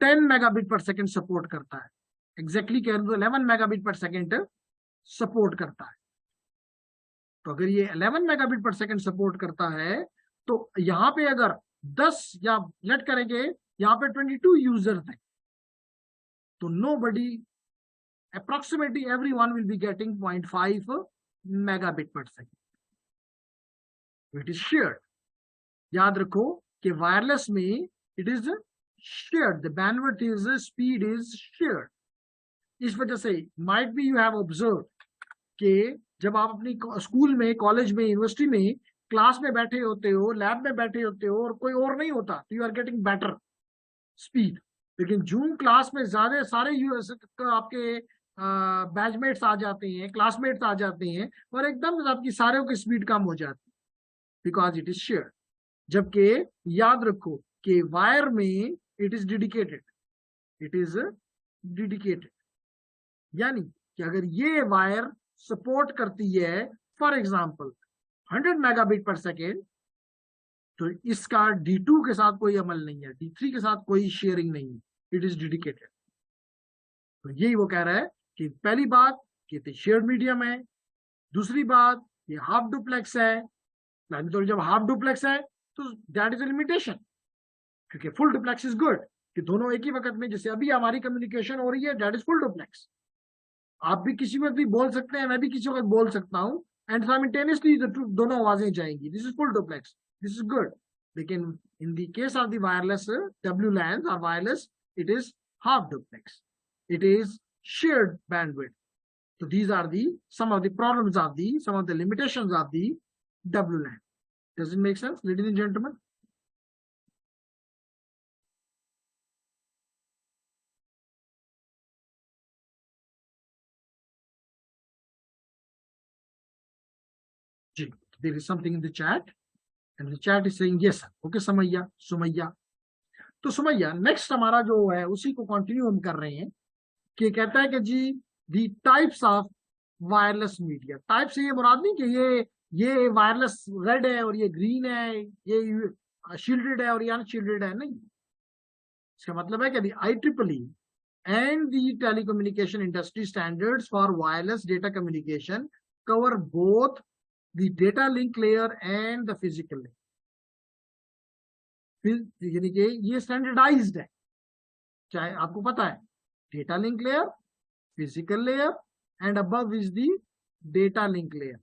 10 मेगाबिट पर सेकेंड सपोर्ट करता है, एग्जैक्टली कह रहे तो 11 मेगाबिट पर सेकेंड सपोर्ट करता है। तो अगर ये 11 मेगाबिट पर सेकेंड सपोर्ट करता है, तो यहाँ पे अगर 10 या लेट करेंगे यहाँ पे 22 यूजर्स हैं, तो nobody, approximately everyone will be getting 0.5 megabit per second. It is shared. याद रखो कि वायरलेस में it is shared, the bandwidth is, speed is shared. इस वजह से might be you have observed कि जब आप अपनी स्कूल में, कॉलेज में, यूनिवर्सिटी में क्लास में बैठे होते हो, लैब में बैठे होते हो और कोई और नहीं होता, तो you are getting better speed. लेकिन जूम क्लास में ज्यादा सारे आपके बैचमेट्स आ जाते हैं, क्लासमेट्स आ जाते हैं, और एकदम आपकी सारे की स्पीड कम हो जाती है, बिकॉज इट इज शेयर। जबकि याद रखो कि वायर में इट इज डेडिकेटेड, यानी कि अगर ये वायर सपोर्ट करती है फॉर एग्जांपल 100 मेगाबिट पर सेकेंड, तो इसका D2 के साथ कोई अमल नहीं है, D3 के साथ कोई शेयरिंग नहीं है, इट इज डेडिकेटेड। तो यही वो कह रहा है कि पहली बात कि शेयर्ड मीडियम है, दूसरी बात ये हाफ डुप्लेक्स है। तो जब हाफ डुप्लेक्स है तो दैट इज अ लिमिटेशन, क्योंकि फुल डुप्लेक्स इज गुड कि दोनों एक ही वक्त में, जैसे अभी हमारी कम्युनिकेशन हो रही है, दैट इज फुल डुप्लेक्स। आप भी किसी वक्त भी बोल सकते हैं, मैं भी किसी वक्त बोल सकता हूँ, एंड साइमल्टेनियसली दोनों आवाजें जाएंगी, this is full duplex, this is good. लेकिन in the case of the wireless WLAN और wireless, it is half duplex, it is shared bandwidth. So these are some of the problems of some of the limitations of the WLAN. Does it make sense, ladies and gentlemen? There is something in the chat, and the chat is saying yes. Okay, Sumayya. तो Sumaiya, next हमारा जो है उसी को continue हम कर रहे हैं, कि कहता है कि जी the types of wireless media. Type से ये मुराद नहीं कि ये वायरलेस रेड है और ये ग्रीन है, ये शील्डेड है और ये अनशील्डेड है, नहीं। इसका मतलब है कि IEEE and the telecommunication industry standards for wireless data communication cover both the data link layer and the physical layer. यानी कि ये स्टैंडर्डाइज्ड है, चाहे आपको पता है data link layer, physical layer and above is the data link layer,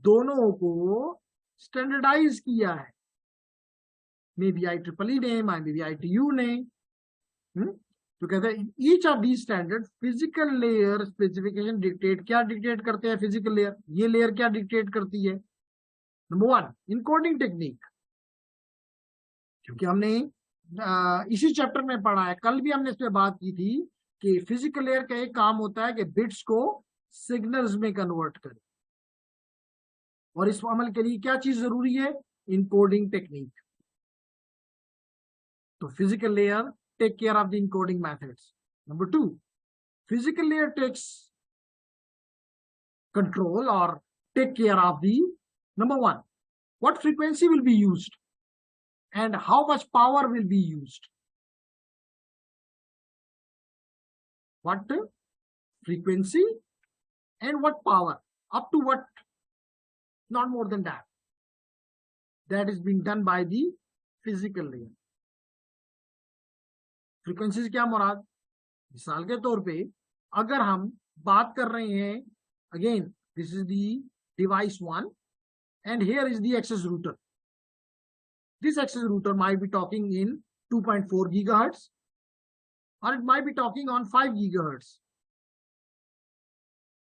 दोनों को स्टैंडर्डाइज किया है, मे बी IEEE ने, मे बी ITU ने। तो कहते हैं each of the standard physical layer specification dictate, क्या डिक्टेट करते हैं फिजिकल लेयर, ये लेयर क्या डिक्टेट करती है। नंबर 1 इनकोडिंग टेक्निक, क्योंकि हमने इसी चैप्टर में पढ़ा है, कल भी हमने इस पे बात की थी कि फिजिकल लेयर का एक काम होता है कि बिट्स को सिग्नल्स में कन्वर्ट करे, और इस अमल के लिए क्या चीज जरूरी है, इनकोडिंग टेक्निक। तो physical layer take care of the encoding methods. Number 2 physical layer takes control और take care of the number 1 what frequency will be used and how much power will be used, what frequency and what power, up to what, not more than that, that is being done by the physical layer. frequency से क्या मुराद, मिसाल के तौर पे अगर हम बात कर रहे हैं, again this is the device 1 and here is the access router. This access router might be talking in 2.4 gigahertz or it might be talking on 5 gigahertz.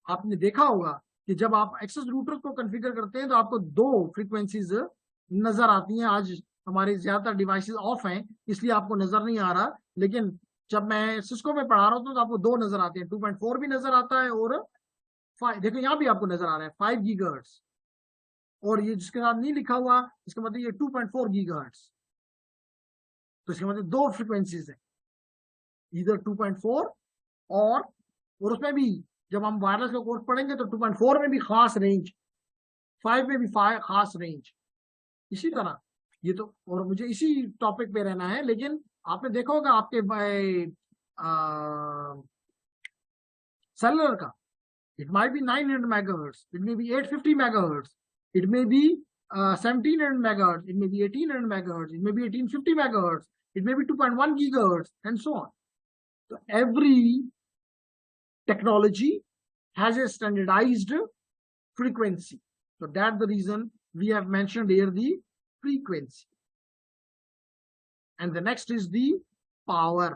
आपने देखा होगा कि जब आप एक्सेस रूटर को कॉन्फ़िगर करते हैं तो आपको 2 फ्रीक्वेंसीज नजर आती हैं। आज हमारे ज्यादातर डिवाइसेस ऑफ हैं इसलिए आपको नजर नहीं आ रहा, लेकिन जब मैं सिस्को में पढ़ा रहा हूँ तो आपको 2 नजर आते हैं, 2.4 भी नजर आता है और 5, देखो यहाँ भी आपको नजर आ रहा है 5 गीगाहर्ट्ज, और ये जिसके साथ नहीं लिखा हुआ इसका मतलब ये 2.4 गीगाहर्ट्ज। तो इसका मतलब 2 फ्रीक्वेंसीज है, इधर 2.4 और उसमें भी जब हम वायरलेस का कोर्स पढ़ेंगे तो 2.4 में भी खास रेंज, 5 में भी खास रेंज। इसी तरह ये तो, और मुझे इसी टॉपिक पे रहना है, लेकिन आपने देखा होगा आपके सेलुलर का, it might B 900 megahertz, it may B 850 megahertz, it may be 1700 megahertz, it may be 1800 megahertz, it may be 1850 megahertz, it may be 2.1 gigahertz, and so on. So every technology has a standardized frequency. So that's the reason we have mentioned here the frequency. And the next is the power.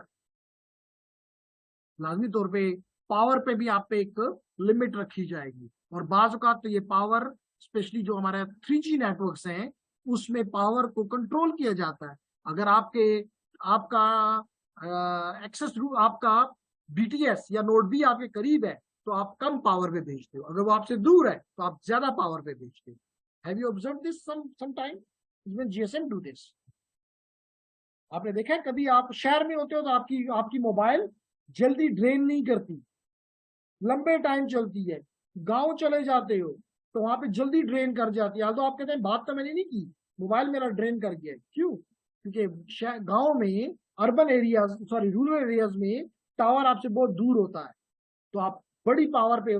लाजमी तौर पे power पे भी आप पे एक limit रखी जाएगी, और बाज़ औक़ात तो ये पावर स्पेशली जो हमारे 3G नेटवर्क्स हैं उसमें पावर को कंट्रोल किया जाता है। अगर आपका एक्सेस आपका BTS या नोड B आपके करीब है तो आप कम पावर पे भेजते हो, अगर वो आपसे दूर है तो आप ज्यादा पावर पे भेजते हो। Have you observe this some time, even GSM do this. आपने देखा है कभी आप शहर में होते हो तो आपकी मोबाइल जल्दी ड्रेन नहीं करती, लंबे टाइम चलती है। गांव चले जाते हो तो वहां पे जल्दी ड्रेन कर जाती है। तो आप कहते हैं बात तो मैंने नहीं की, मोबाइल मेरा ड्रेन कर गया। क्यों? क्योंकि गांव में, urban areas, sorry rural areas में टावर आपसे बहुत दूर होता है, तो आप बड़ी पावर पे,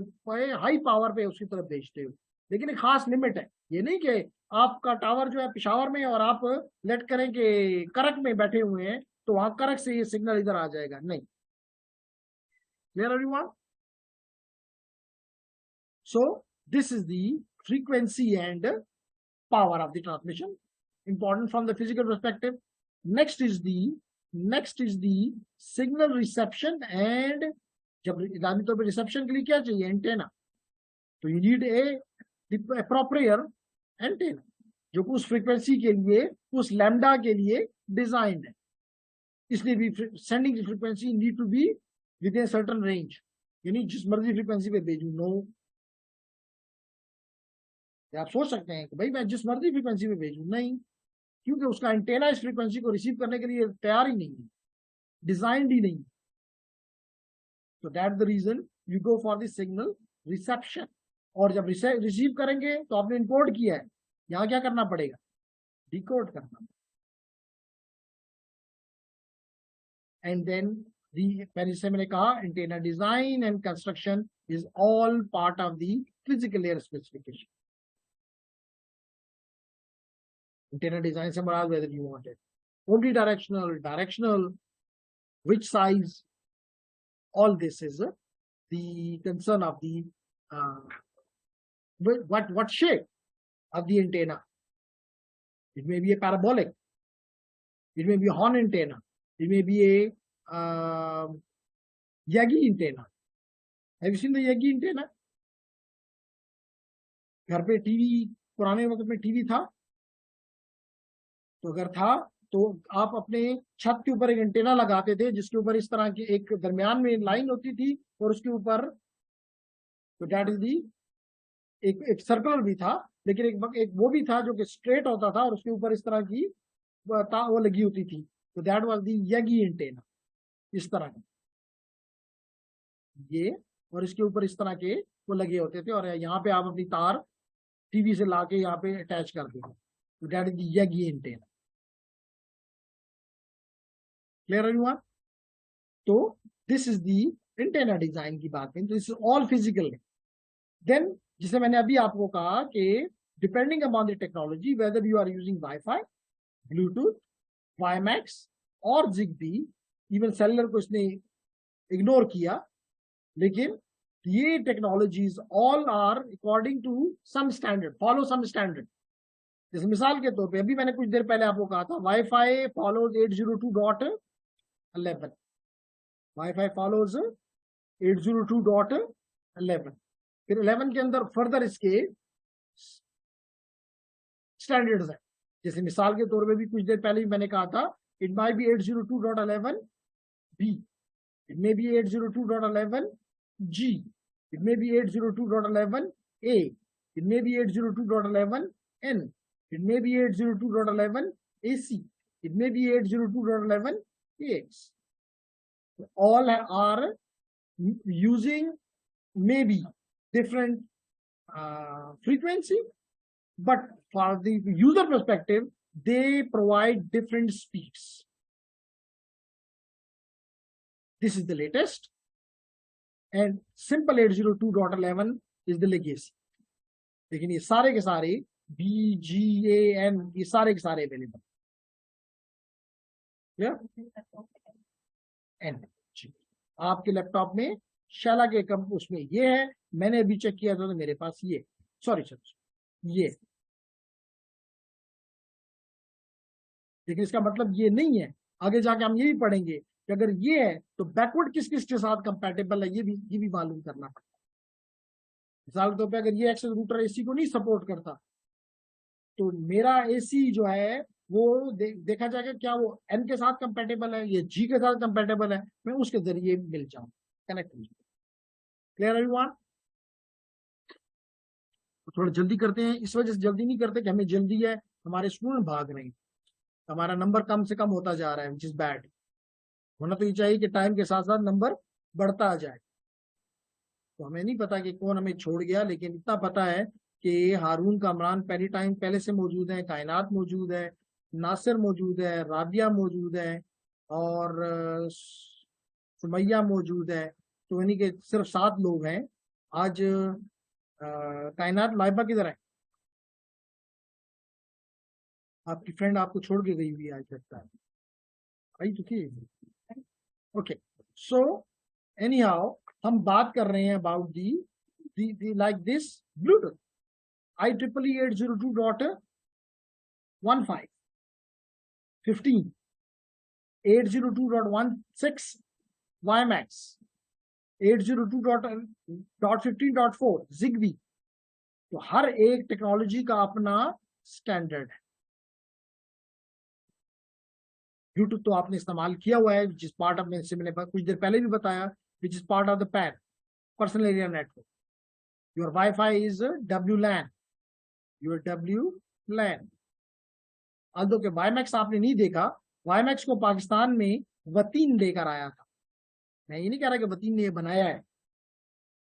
हाई पावर पे उसकी तरफ भेजते हो। लेकिन एक खास लिमिट है, ये नहीं कि आपका टावर जो है पिशावर में और आप लेट करें कि करक में बैठे हुए हैं तो वहां करक से ये सिग्नल इधर आ जाएगा, नहीं। Clear everyone? So this is the frequency and power of the transmission, important from the physical perspective. Next is the signal reception, and जब इलामी तौर पे रिसेप्शन के लिए क्या चाहिए? एंटेना। तो यू नीड ए अप्रोप्रियर एंटेना जो उस फ्रीक्वेंसी के लिए, उस लैम्डा के लिए डिजाइंड है। इसलिए भी sending frequency need to be within certain range, यानी जिस मर्जी फ्रीक्वेंसी पे भेजू। नो, आप सोच सकते हैं कि भाई मैं जिस मर्जी फ्रीक्वेंसी पे भेजूं, नहीं, क्योंकि उसका एंटेना इस फ्रीक्वेंसी को रिसीव करने के लिए तैयार ही नहीं है, डिजाइंड ही नहीं। तो that the reason you go for the signal reception. और जब रिसीव करेंगे तो आपने इंपोर्ट किया है, यहां क्या करना पड़ेगा? डिकोड करना। एंड देन जैसे मैंने कहा, antenna design and construction is all part of the physical layer specification. Antenna design summarize whether you want it omnidirectional, directional, which size. All this is the concern of the what shape of the antenna. It may be a parabolic, it may be a horn antenna, it may be a Yagi antenna. Have you seen the Yagi antenna? घर पे TV, पुराने वक्त में TV था, तो अगर था तो आप अपने छत के ऊपर एक एंटेना लगाते थे जिसके ऊपर इस तरह की एक दरमियान में लाइन होती थी और उसके ऊपर, तो दैट इज दी, एक सर्कुलर भी था, लेकिन एक वो भी था जो कि स्ट्रेट होता था और उसके ऊपर इस तरह की वो लगी होती थी। तो that was the Yagi antenna. इस तरह का ये, और इसके ऊपर इस तरह के वो लगे होते थे, और यहाँ पे आप अपनी तार टीवी से लाके यहाँ पे अटैच कर देते। तो that is the Yagi antenna. Clear everyone? तो this is the antenna design की बात है। तो this is all physical. Then जिसे मैंने अभी आपको कहा कि depending upon the technology, whether you are using WiFi, Bluetooth, WiMAX और जिगबी, इवन सेलुलर को इसने इग्नोर किया, लेकिन ये technologies all are according to some standard, follow some standard. जैसे मिसाल के तौर पे अभी मैंने कुछ देर पहले आपको कहा था वाईफाई फॉलोज 802.11, वाईफाई फॉलोज 802.11। फिर 11 के अंदर फर्दर इसके स्टैंडर्ड्स हैं। जैसे मिसाल के तौर पे भी कुछ देर पहले भी मैंने कहा था, it might be 802.11 B, it may be 802.11 G, it may be 802.11 A, it may be 802.11 N, it may be 802.11 AC, it may be 802.11 AX. All are using maybe different frequency, but for the user perspective, they provide different speeds. This is the latest, and simple 802.11 is the legacy. लेकिन ये सारे के सारे BGAN, ये सारे के सारे available. आपके लैपटॉप में शैला के कम उसमें ये है, मैंने अभी चेक किया था तो मेरे पास ये, सॉरी ये, लेकिन इसका मतलब ये नहीं है, आगे जाके हम ये भी पढ़ेंगे कि अगर ये है तो बैकवर्ड किस किस के साथ कंपैटिबल है, ये भी मालूम करना पड़ता है। मिसाल के तौर पे अगर ये एक्सेस रूटर एसी को नहीं सपोर्ट करता तो मेरा एसी जो है वो देखा जाएगा क्या वो एन के साथ कंपैटिबल है, ये जी के साथ कंपैटिबल है, मैं उसके जरिए मिल जाऊं, कनेक्ट हो जाऊं। Clear everyone? तो थोड़ा जल्दी करते हैं, इस वजह से जल्दी नहीं करते कि हमें जल्दी है, हमारे स्टूडेंट भाग रहे हैं, हमारा नंबर कम से कम होता जा रहा है, विच इज बैड। होना तो ये चाहिए कि टाइम के साथ साथ नंबर बढ़ता जाए। तो हमें नहीं पता कि कौन हमें छोड़ गया, लेकिन इतना पता है कि हारून कामरान पहले से मौजूद है, कायनात मौजूद है, नासिर मौजूद है, राबिया मौजूद है, और सुमैया मौजूद है। तो यानी कि सिर्फ 7 लोग हैं आज। कायनात लाइबा किधर है? आपकी फ्रेंड आपको छोड़ के गई हुई है आज लगता है, आई तो थी। ओके, सो एनी हाउ हम बात कर रहे हैं about the like this Bluetooth IEEE 802.15 15 802.16 WiMAX 802.15.4 ZigBee। तो हर एक टेक्नोलॉजी का अपना स्टैंडर्ड है। ब्लूटूथ तो आपने इस्तेमाल किया हुआ है, जिस पार्ट ऑफ में से मैंने कुछ देर पहले भी बताया, which is part of the PAN, personal area network. Your wifi is WLAN, your WLAN। Although के WiMAX आपने नहीं देखा, WiMAX को पाकिस्तान में वतीन लेकर आया था। मैं ये नहीं कह रहा कि वतीन ने ये बनाया है,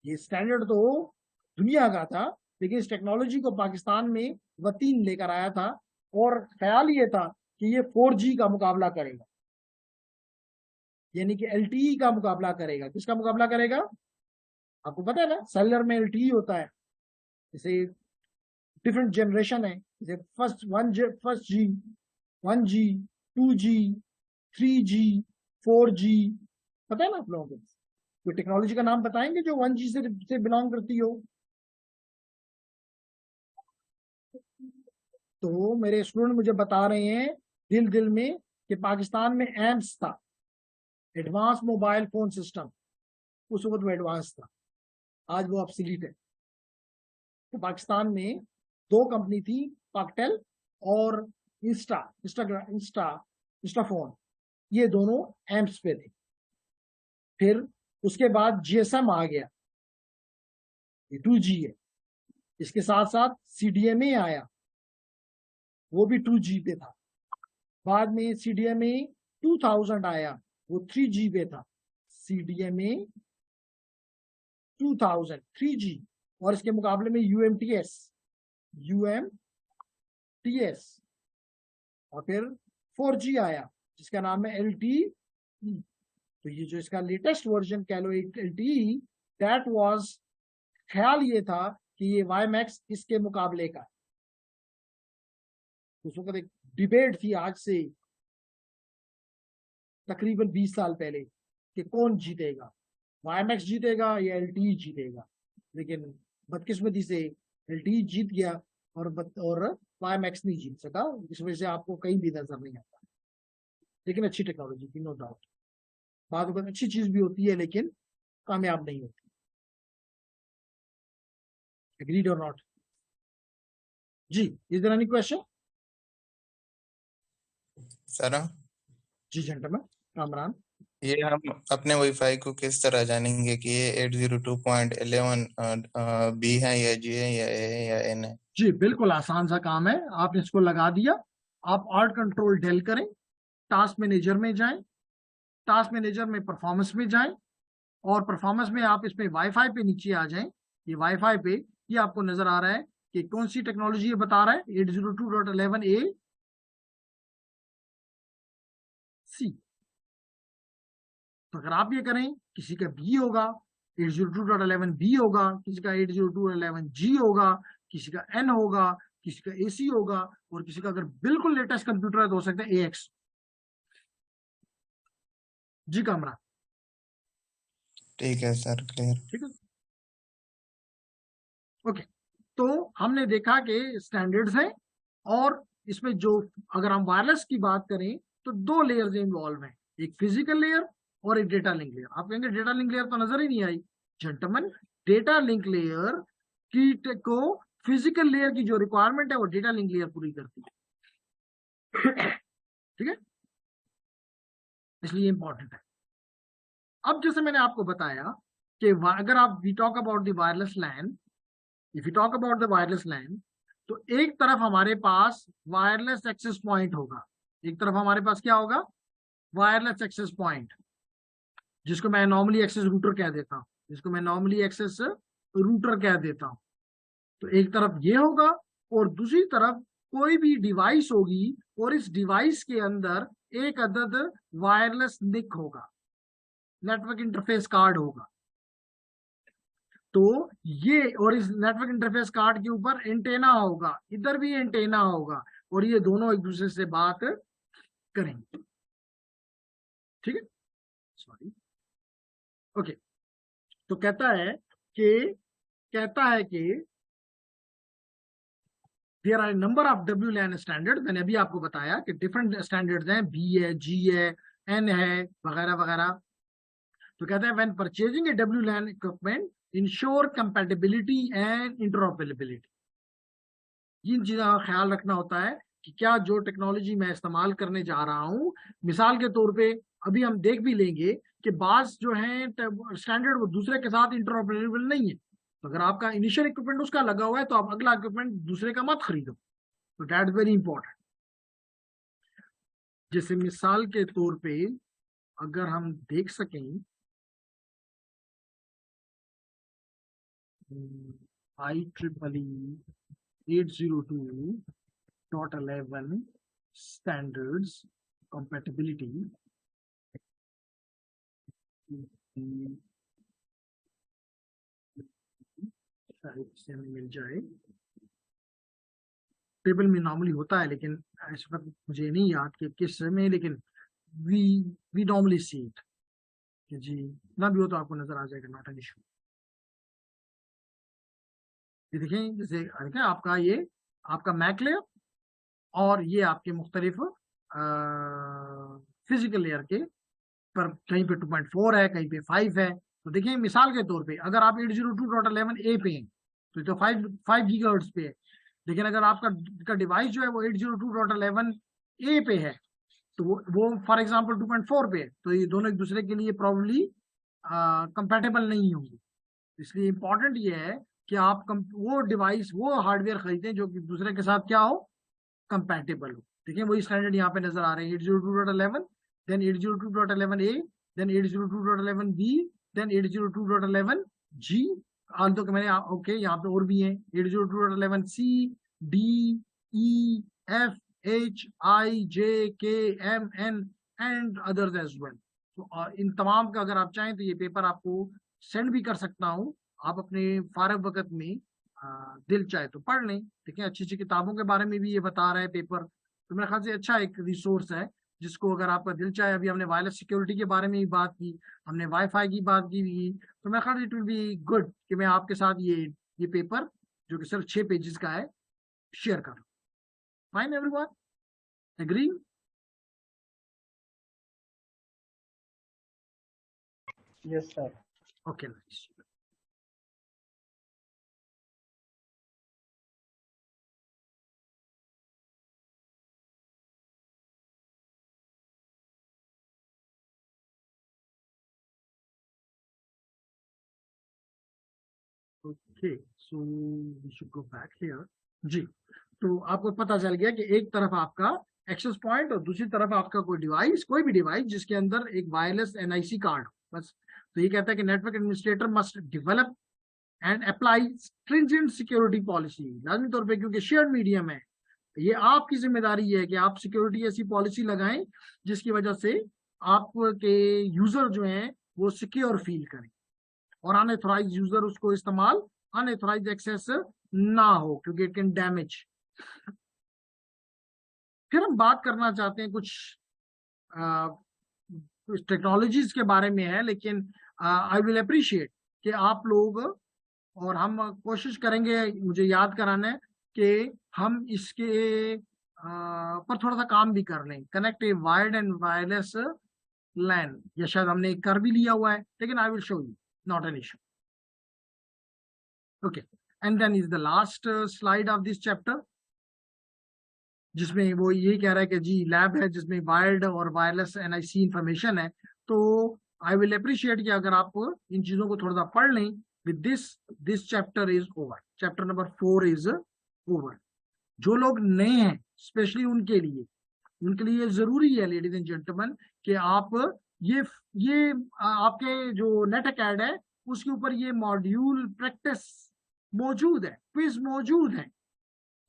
ये स्टैंडर्ड तो दुनिया का था, लेकिन इस टेक्नोलॉजी को पाकिस्तान में वतीन लेकर आया था, और ख्याल ये था कि ये 4G का मुकाबला करेगा, यानी कि LTE का मुकाबला करेगा। किसका मुकाबला करेगा? आपको पता है ना, सेलुलर में LTE होता है, जैसे डिफरेंट जनरेशन है, जैसे फर्स्ट जी, 1G, 2G, 3G, 4G, पता है ना आप लोगों को? कोई टेक्नोलॉजी का नाम बताएंगे जो 1G से बिलोंग करती हो? तो मेरे स्टूडेंट मुझे बता रहे हैं दिल में कि पाकिस्तान में एम्स था, एडवांस मोबाइल फोन सिस्टम, उस वक्त वो एडवांस था, आज वो ऑब्सोलीट है। तो पाकिस्तान में 2 कंपनी थी, पाकटेल और इंस्टाफोन, ये दोनों एम्स पे थे। फिर उसके बाद GSM आ गया, ये 2G है। इसके साथ साथ CDMA आया, वो भी 2G पे था। बाद में CDMA 2000 आया, वो 3G पे था। CDMA 2000 3G, और इसके मुकाबले में UMTS, और फिर 4G आया जिसका नाम है LTE। तो ये जो इसका लेटेस्ट वर्जन कह लो LTE, दैट वाज, ख्याल ये था कि ये WiMAX इसके मुकाबले का। उस वक्त एक डिबेट थी आज से तकरीबन 20 साल पहले कि कौन जीतेगा, WiMAX जीतेगा या LTE जीतेगा, लेकिन बदकिस्मती से LTE जीत गया और WiMAX नहीं जीत सका। इस वजह से आपको कहीं भी नजर नहीं आता। लेकिन अच्छी टेक्नोलॉजी की, नो डाउट, बाद में अच्छी चीज भी होती है लेकिन कामयाब नहीं होती। एग्रीड और नॉट? जी, is there any question? Sir जी जेंटलमैन, कामरान। ये हम अपने वाईफाई को किस तरह जानेंगे कि ये 802.11 B है या G है या A है या N है? जी बिल्कुल आसान सा काम है, आपने इसको लगा दिया, आप Alt Control Del करें, टास्क मैनेजर में जाएं, टास्क मैनेजर में परफॉर्मेंस में जाएं, और परफॉर्मेंस में आप इसमें वाईफाई पे नीचे आ जाएं। ये वाईफाई पे ये आपको नजर आ रहा है कि कौन सी टेक्नोलॉजी ये बता रहा है, 802.11ac। तो अगर आप ये करें, किसी का B होगा, 802.11b होगा, किसी का 802.11g होगा, किसी का N होगा, किसी का AC होगा, और किसी का अगर बिल्कुल लेटेस्ट कंप्यूटर है तो हो सकता है AX। जी कामरा, ठीक है सर, क्लियर। ठीक है, ओके। तो हमने देखा कि स्टैंडर्ड्स हैं, और इसमें जो, अगर हम वायरलेस की बात करें तो 2 लेयर्स इन्वॉल्व हैं, एक फिजिकल लेयर और एक डेटा लिंक लेयर। आप कहेंगे डेटा लिंक लेयर तो नजर ही नहीं आई। जेंटलमैन, डेटा लिंक लेयर की को फिजिकल लेयर की जो रिक्वायरमेंट है वो डेटा लिंक लेयर पूरी करती है। ठीक है, इसलिए इंपॉर्टेंट है। अब जैसे मैंने आपको बताया कि अगर आप we talk about the wireless LAN, if you talk about the wireless LAN, तो एक तरफ हमारे पास वायरलेस एक्सेस पॉइंट होगा, एक तरफ हमारे पास क्या होगा, वायरलेस एक्सेस पॉइंट, जिसको मैं नॉर्मली एक्सेस रूटर कह देता हूं। जिसको मैं नॉर्मली एक्सेस रूटर कह देता हूँ। तो एक तरफ ये होगा और दूसरी तरफ कोई भी डिवाइस होगी और इस डिवाइस के अंदर एक अदद वायरलेस निक होगा, नेटवर्क इंटरफेस कार्ड होगा। तो ये और इस नेटवर्क इंटरफेस कार्ड के ऊपर एंटेना होगा, इधर भी एंटेना होगा और ये दोनों एक दूसरे से बात करेंगे। ठीक है, सॉरी, ओके। तो कहता है कि there are number of WLAN standard. मैंने अभी आपको बताया कि डिफरेंट स्टैंडर्ड्स हैं, B है, G है, N है, वगैरह वगैरह। तो कहते हैं when purchasing a WLAN equipment ensure compatibility and interoperability. इन चीजों का ख्याल रखना होता है कि क्या जो टेक्नोलॉजी मैं इस्तेमाल करने जा रहा हूँ, मिसाल के तौर पे अभी हम देख भी लेंगे कि बास जो है स्टैंडर्ड वो दूसरे के साथ इंटरऑपरेबल नहीं है। तो अगर आपका इनिशियल इक्विपमेंट उसका लगा हुआ है तो आप अगला इक्विपमेंट दूसरे का मत खरीदो। तो दैट वेरी इंपॉर्टेंट। जैसे मिसाल के तौर पे अगर हम देख सकें IEEE 802.11 standards compatibility, शायद से हमें मिल जाए, टेबल में नॉर्मली होता है लेकिन इस वक्त मुझे नहीं याद कि किस में, लेकिन वी नॉर्मली सी इट कि जी ना भी हो तो आपको नजर आ जाएगा, नॉट एन इशू। ये देखें, जैसे देखें आपका ये आपका मैक लेयर और ये आपके मुख्तलिफ फिजिकल लेयर के पर कहीं पे 2.4 है, कहीं पे 5 है। तो देखिए मिसाल के तौर पे अगर आप 802.11a पे हैं तो 5 गीगाहर्ट्ज पे है, लेकिन अगर आपका डिवाइस जो है वो 802.11a पे है तो वो फॉर एग्जांपल 2.4 पे है, तो ये दोनों एक दूसरे के लिए प्रॉब्ली कंपैटिबल नहीं होंगे। इसलिए इंपॉर्टेंट ये है कि आप वो डिवाइस वो हार्डवेयर खरीदें जो कि दूसरे के साथ क्या हो, कंपैटिबल हो। देखिए वही स्टैंडर्ड यहाँ पे नजर आ रहे हैं, 802.11, then 802.11a, then 802.11b, then 802.11g। आल तो मैंने ओके यहाँ पे और भी हैं, 802.11c, d, e, f, h, i, j, k, m, n and others as well. तो इन तमाम का अगर आप चाहें तो ये पेपर आपको सेंड भी कर सकता हूँ, आप अपने फारग वक्त में दिल चाहे तो पढ़ लें। देखिए अच्छी अच्छी किताबों के बारे में भी ये बता रहा है पेपर, तो मेरे ख्याल से अच्छा एक रिसोर्स है जिसको अगर आपका दिल चाहे। अभी हमने वायरलेस सिक्योरिटी के बारे में भी बात की, हमने वाईफाई की बात की, तो मेरे ख्याल इट विल बी गुड कि मैं आपके साथ ये पेपर जो कि सिर्फ 6 पेजेस का है शेयर करूं। Fine everyone, agree? Yes sir. Okay nice. Okay so we should go back here. जी, तो आपको पता चल गया कि एक तरफ आपका एक्सेस पॉइंट और दूसरी तरफ आपका कोई डिवाइस, कोई भी डिवाइस जिसके अंदर एक वायरलेस NIC कार्ड बस। तो ये कहता है कि network administrator must develop and apply stringent security policy. लाजमी तौर पे क्योंकि शेयर्ड मीडियम है, ये आपकी जिम्मेदारी है कि आप सिक्योरिटी ऐसी पॉलिसी लगाएं जिसकी वजह से आपके यूजर जो हैं वो सिक्योर फील करें और अनऑथराइज्ड यूजर उसको इस्तेमाल, अनऑथराइज्ड एक्सेस ना हो, क्योंकि इट कैन डैमेज। फिर हम बात करना चाहते हैं कुछ टेक्नोलॉजीज के बारे में है, लेकिन आई विल अप्रिशिएट कि आप लोग और हम कोशिश करेंगे, मुझे याद कराना है कि हम इसके पर थोड़ा सा काम भी कर लें। Connect a wired and wireless LAN, या शायद हमने कर भी लिया हुआ है, लेकिन I will show you, not an issue. Okay, and then is the last slide of this chapter, जिसमें वो ये कह रहा है कि जी लैब है जिसमें वायर्ड और वायरलेस NIC इंफॉर्मेशन है। तो आई विल अप्रिशिएट कि अगर आप इन चीजों को थोड़ा सा पढ़ लें। With this chapter is over, chapter number 4 is over. जो लोग नए हैं स्पेशली उनके लिए जरूरी है लेडीज एंड जेंटलमैन कि आप ये आपके जो नेट अकेड है उसके ऊपर ये मॉड्यूल प्रैक्टिस मौजूद है, क्विज मौजूद है,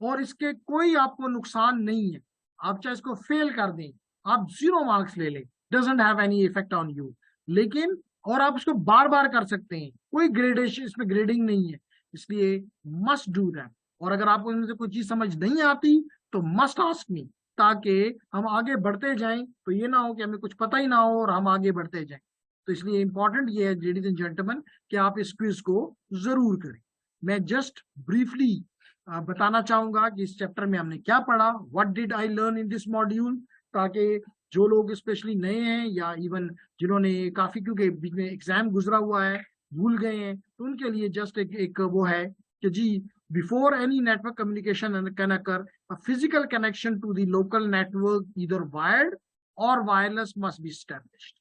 और इसके कोई आपको नुकसान नहीं है। आप चाहे इसको फेल कर दें, आप 0 मार्क्स ले लें, doesn't have any effect on you. लेकिन और आप इसको बार बार कर सकते हैं, कोई ग्रेडेशन इसमें ग्रेडिंग नहीं है, इसलिए मस्ट डू दैट। और अगर आपको इनमें से कोई चीज समझ नहीं आती तो मस्ट आस्क मी, ताकि हम आगे बढ़ते जाएं, तो ये ना हो कि हमें कुछ पता ही ना हो और हम आगे बढ़ते जाएं। तो इसलिए इंपॉर्टेंट ये है लेडीज एंड जेंटलमैन कि आप इस क्विज को जरूर करें। मैं जस्ट ब्रीफली बताना चाहूंगा कि इस चैप्टर में हमने क्या पढ़ा, what did I learn in this module, ताकि जो लोग स्पेशली नए हैं या इवन जिन्होंने काफी, क्योंकि बीच में एग्जाम गुजरा हुआ है, भूल गए हैं, तो उनके लिए जस्ट एक वो है कि जी, before any network communication can occur, a physical connection to the local network either wired or wireless must be established।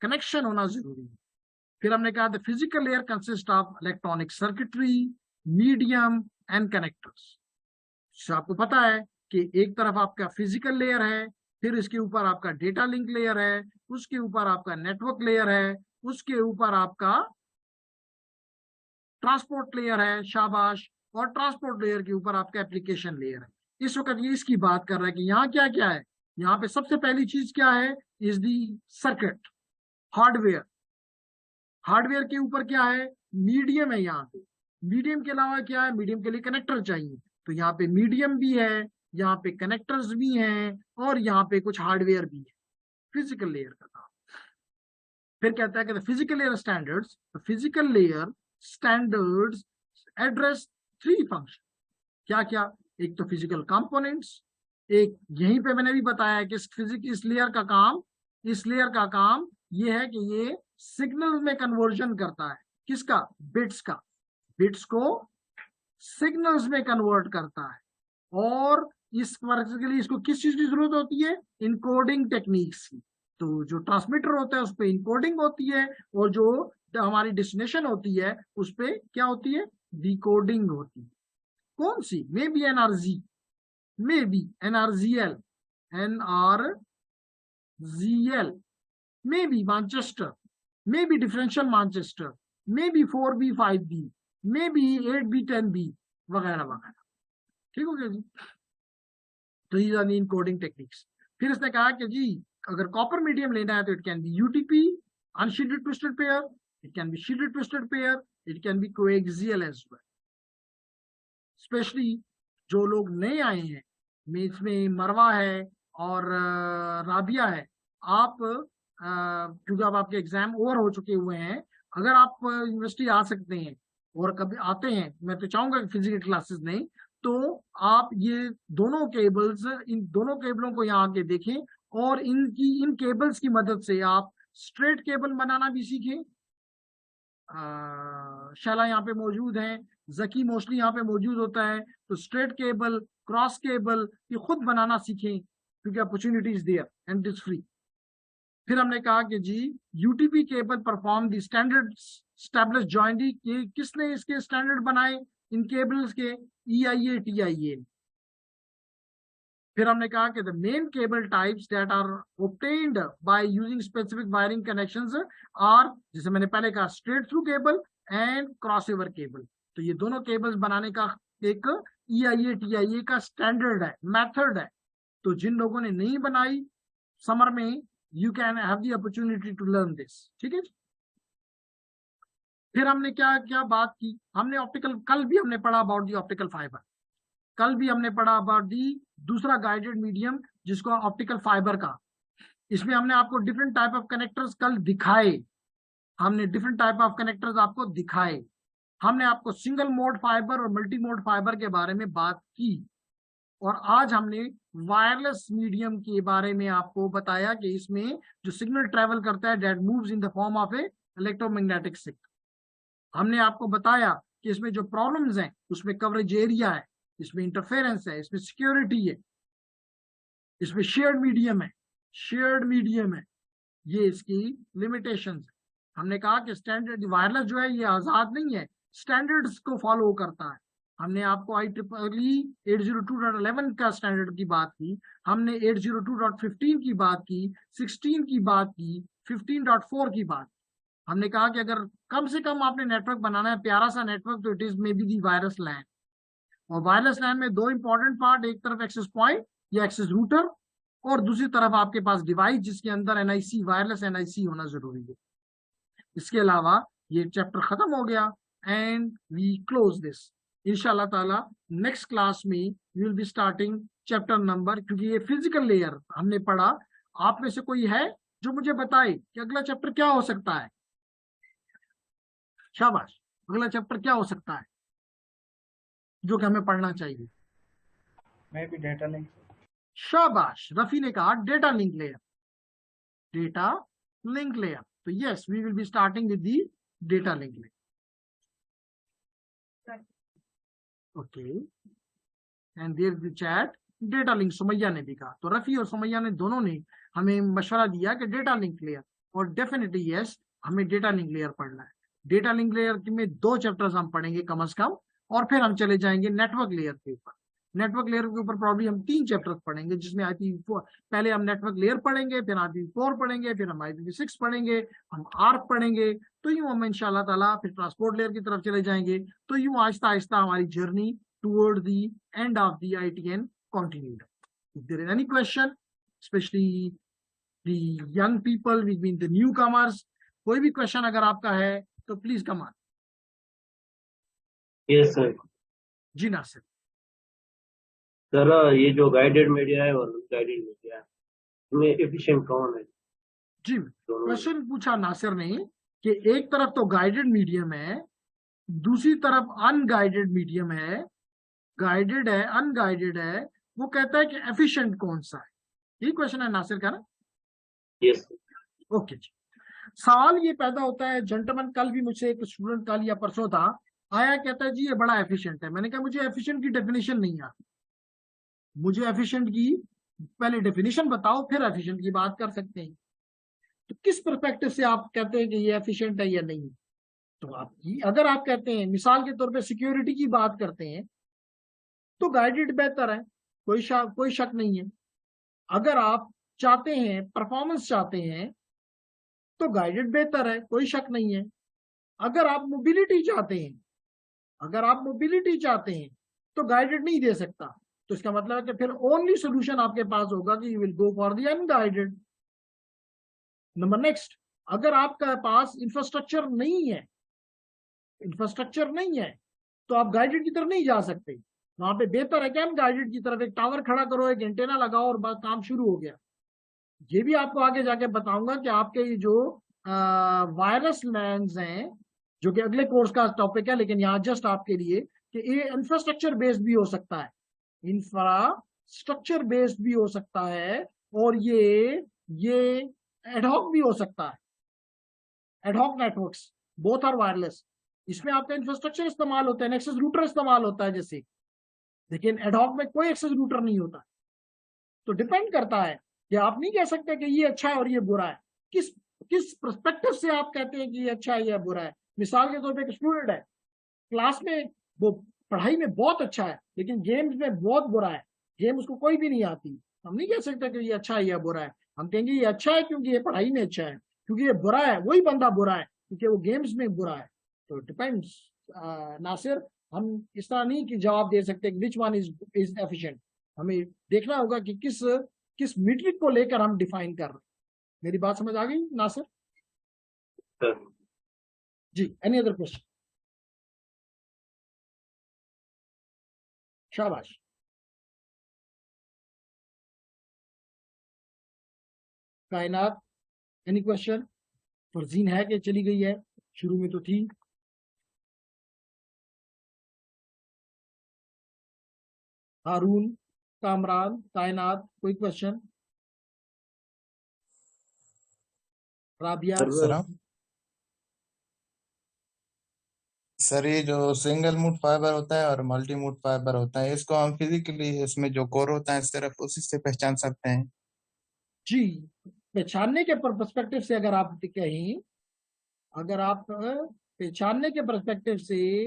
Connection होना जरूरी है। फिर हमने कहा the physical layer consist of electronic circuitry, medium and connectors. आपको पता है कि एक तरफ आपका फिजिकल लेयर है, फिर इसके ऊपर आपका डेटा लिंक लेयर है, उसके ऊपर आपका नेटवर्क लेयर है, उसके ऊपर आपका ट्रांसपोर्ट लेयर है, शाबाश, और ट्रांसपोर्ट लेयर के ऊपर आपका एप्लीकेशन लेयर है। इस वक्त ये इसकी बात कर रहा है कि यहाँ क्या क्या है। यहाँ पे सबसे पहली चीज क्या है, is the circuit, hardware. Hardware के ऊपर क्या है, मीडियम है। यहाँ पे मीडियम के अलावा क्या है, मीडियम के लिए कनेक्टर चाहिए, तो यहाँ पे मीडियम भी है, यहाँ पे कनेक्टर्स भी हैं, और यहाँ पे कुछ हार्डवेयर भी है, फिजिकल लेयर का काम। फिर कहता है कि physical layer standards, physical layer standards address 3 function. क्या क्या, एक तो फिजिकल कंपोनेंट्स, एक यहीं पे मैंने भी बताया कि इस लेयर का काम ये है कि ये सिग्नल में कन्वर्जन करता है। किसका, बिट्स का, बिट्स को सिग्नल्स में कन्वर्ट करता है। और इस वर्क के लिए इसको किस चीज की जरूरत होती है, इनकोडिंग टेक्निक्स की। तो जो ट्रांसमीटर होता है उस पर इनकोडिंग होती है, और जो हमारी डेस्टिनेशन होती है उस पर क्या होती है, डिकोडिंग होती है। कौन सी, may be NRZ, may be NRZL, NRZL, may be Manchester, may be differential Manchester, may be 4B 5B, may be 8B 10B वगैरह वगैरह। ठीक हो गया जी। तो ये आर इनकोडिंग टेक्निक्स। फिर इसने कहा कि जी अगर कॉपर मीडियम लेना है तो it can be UTP, unshielded twisted pair, it can be shielded twisted pair, it can be coaxial as well. Specially जो लोग नए आए हैं, इसमें मरवा है और राबिया है, आप क्योंकि अब आपके एग्जाम ओवर हो चुके हुए हैं, अगर आप यूनिवर्सिटी आ सकते हैं और कभी आते हैं, मैं तो चाहूंगा कि फिजिकल क्लासेस नहीं, तो आप ये दोनों केबल्स, इन दोनों केबलों को यहाँ आके देखें, और इन केबल्स की मदद से आप स्ट्रेट केबल बनाना भी सीखें। शैला यहाँ पे मौजूद है, जकी मोस्टली यहाँ पे मौजूद होता है, तो स्ट्रेट केबल, क्रॉस केबल ये खुद बनाना सीखें, क्योंकि opportunity is there and it's free. फिर हमने कहा कि जी UTP cable perform the standard establish jointly, किसने इसके स्टैंडर्ड बनाए इन केबल्स के, EIA TIA। फिर हमने कहा कि the main cable types that are obtained by using specific wiring connections are, जैसे मैंने पहले कहा, straight through cable and crossover cable. तो ये दोनों केबल्स बनाने का एक EIA TIA का स्टैंडर्ड है, मेथड है। तो जिन लोगों ने नहीं बनाई, समर में you can have the opportunity to learn this. ठीक है। फिर हमने क्या क्या बात की, हमने ऑप्टिकल, कल भी हमने पढ़ा अबाउट दी ऑप्टिकल फाइबर, कल भी हमने पढ़ा अबाउट दी दूसरा गाइडेड मीडियम जिसको ऑप्टिकल फाइबर का। इसमें हमने आपको डिफरेंट टाइप ऑफ कनेक्टर्स कल दिखाए, हमने डिफरेंट टाइप ऑफ कनेक्टर्स आपको दिखाए। हमने आपको सिंगल मोड फाइबर और मल्टी मोड फाइबर के बारे में बात की, और आज हमने वायरलेस मीडियम के बारे में आपको बताया कि इसमें जो सिग्नल ट्रेवल करता है that moves in the form of A electromagnetic signal. हमने आपको बताया कि इसमें जो प्रॉब्लम्स हैं उसमें कवरेज एरिया है, इसमें इंटरफेरेंस है, इसमें सिक्योरिटी है, इसमें शेयर्ड मीडियम है, ये इसकी लिमिटेशंस है। हमने कहा कि स्टैंडर्ड वायरलेस जो है ये आजाद नहीं है, स्टैंडर्ड्स को फॉलो करता है। हमने आपको IEEE 802.11 का स्टैंडर्ड की बात की, हमने 802.15 की बात की, 16 की बात की, 15.4 की बात की। हमने कहा कि अगर कम से कम आपने नेटवर्क बनाना है प्यारा सा नेटवर्क, तो it is may be the wireless LAN. और वायरलेस लैन में दो इंपॉर्टेंट पार्ट, एक तरफ एक्सेस पॉइंट या एक्सेस रूटर, और दूसरी तरफ आपके पास डिवाइस जिसके अंदर एनआईसी, वायरलेस एनआईसी होना जरूरी है। इसके अलावा ये चैप्टर खत्म हो गया एंड वी क्लोज दिस। इंशाल्लाह ताला नेक्स्ट क्लास में we will be starting chapter number, क्योंकि ये फिजिकल लेयर हमने पढ़ा। आप में से कोई है जो मुझे बताए कि अगला चैप्टर क्या हो सकता है? शाबाश, अगला चैप्टर क्या हो सकता है जो कि हमें पढ़ना चाहिए? मैं भी डेटा लिंक। शाबाश, रफी ने कहा data link layer, data link layer. तो yes, we will be starting with the data link layer. Okay, and there is the chat data link, Sumaiya ने भी कहा। तो रफी और सुमैया ने दोनों ने हमें मशवरा दिया कि डेटा लिंक लेयर, और डेफिनेटली यस, हमें डेटा लिंक लेयर पढ़ना है। डेटा लिंक लेयर में 2 चैप्टर्स हम पढ़ेंगे कम से कम, और फिर हम चले जाएंगे नेटवर्क लेयर के ऊपर। नेटवर्क लेयर के ऊपर प्रॉब्लम हम 3 चैप्टर्स पढ़ेंगे, जिसमें IPv4, पहले हम नेटवर्क लेयर पढ़ेंगे, फिर IPv4 पढ़ेंगे, फिर हम IPv6 पढ़ेंगे, हम ARP पढ़ेंगे। तो यूं हम इंशाल्लाह ताला फिर ट्रांसपोर्ट लेयर की तरफ चले जाएंगे। तो यूं आहिस्ता आहिस्ता हमारी journey toward the end of the ITN continued. If there is any question, especially the young people, which mean the newcomers, कोई भी क्वेश्चन अगर आपका है तो please come on. Yes sir. जी नासिर। सर ये जो गाइडेड मीडिया है और गाइडेड मीडिया है, इसमें एफिशिएंट कौन है? जी, क्वेश्चन पूछा नासिर ने कि एक तरफ तो गाइडेड मीडियम है, दूसरी तरफ अनगाइडेड मीडियम है, गाइडेड है, अनगाइडेड है। वो कहता है कि एफिशिएंट कौन सा है? यही क्वेश्चन है नासिर का ना? यस। ओके जी। सवाल ये पैदा होता है, जेंटलमैन, कल भी मुझसे एक स्टूडेंट, कल या परसों था, आया, कहता है जी ये बड़ा एफिशिएंट है। मैंने कहा मुझे एफिशिएंट की डेफिनेशन नहीं आती, मुझे एफिशिएंट की पहले डेफिनेशन बताओ, फिर एफिशिएंट की बात कर सकते हैं। तो किस पर्सपेक्टिव से आप कहते हैं कि ये एफिशिएंट है या नहीं? तो आपकी, अगर आप कहते हैं मिसाल के तौर पे सिक्योरिटी की बात करते हैं तो गाइडेड बेहतर है, कोई शक नहीं है। अगर आप चाहते हैं, परफॉर्मेंस चाहते हैं, तो गाइडेड बेहतर है, कोई शक नहीं है। अगर आप मोबिलिटी चाहते हैं, तो गाइडेड नहीं दे सकता। तो इसका मतलब है कि फिर ओनली सोल्यूशन आपके पास होगा कि you will go for the unguided. Number next, अगर आपके पास इंफ्रास्ट्रक्चर नहीं है तो आप गाइडेड की तरफ नहीं जा सकते। वहां पे बेहतर है कि अनगाइडेड की तरफ, एक टावर खड़ा करो, एक एंटेना लगाओ और बस काम शुरू हो गया। ये भी आपको आगे जाके बताऊंगा कि आपके ये जो वायरलेस लैंड्स हैं, जो कि अगले कोर्स का टॉपिक है, लेकिन यहाँ जस्ट आपके लिए कि ये इंफ्रास्ट्रक्चर बेस्ड भी हो सकता है, इंफ्रास्ट्रक्चर बेस्ड भी हो सकता है, और ये एडहॉक भी हो सकता है। Ad hoc networks both are wireless, इसमें आपका इंफ्रास्ट्रक्चर इस्तेमाल होता है, एक्सेस रूटर इस्तेमाल होता है जैसे, लेकिन एडहॉक में कोई एक्सेस रूटर नहीं होता। तो डिपेंड करता है कि आप नहीं कह सकते कि ये अच्छा है और ये बुरा है। किस पर्सपेक्टिव से आप कहते हैं कि ये अच्छा है या बुरा है? मिसाल के तौर पे एक स्टूडेंट है, क्लास में वो पढ़ाई में बहुत अच्छा है, लेकिन गेम्स में बहुत बुरा है, गेम उसको कोई भी नहीं आती। हम नहीं कह सकते कि ये अच्छा है या बुरा है, हम कहेंगे ये अच्छा है क्योंकि ये पढ़ाई में अच्छा है, क्योंकि ये बुरा है, वही बंदा बुरा है क्योंकि वो गेम्स में बुरा है। तो डिपेंड्स नासिर, हम इस तरह नहीं कि जवाब दे सकते विच वन इज एफिशिएंट। हमें देखना होगा कि किस मीट्रिक को लेकर हम डिफाइन कर रहे हैं। मेरी बात समझ आ गई नासिर? जी, एनी अदर क्वेश्चन? शाबाश। कायनात, एनी क्वेश्चन? फरजीन है कि चली गई है? शुरू में तो थी। हारून, कामरान, कायनात, कोई क्वेश्चन? राबिया? सर ये जो सिंगल मूड फाइबर होता है और मल्टी मूड फाइबर होता है, इसको हम फिजिकली, इसमें जो कोर होता है सिर्फ उसी से पहचान सकते हैं? जी, पहचानने के पर्सपेक्टिव से अगर आप कहें, अगर आप पहचानने के पर्सपेक्टिव से,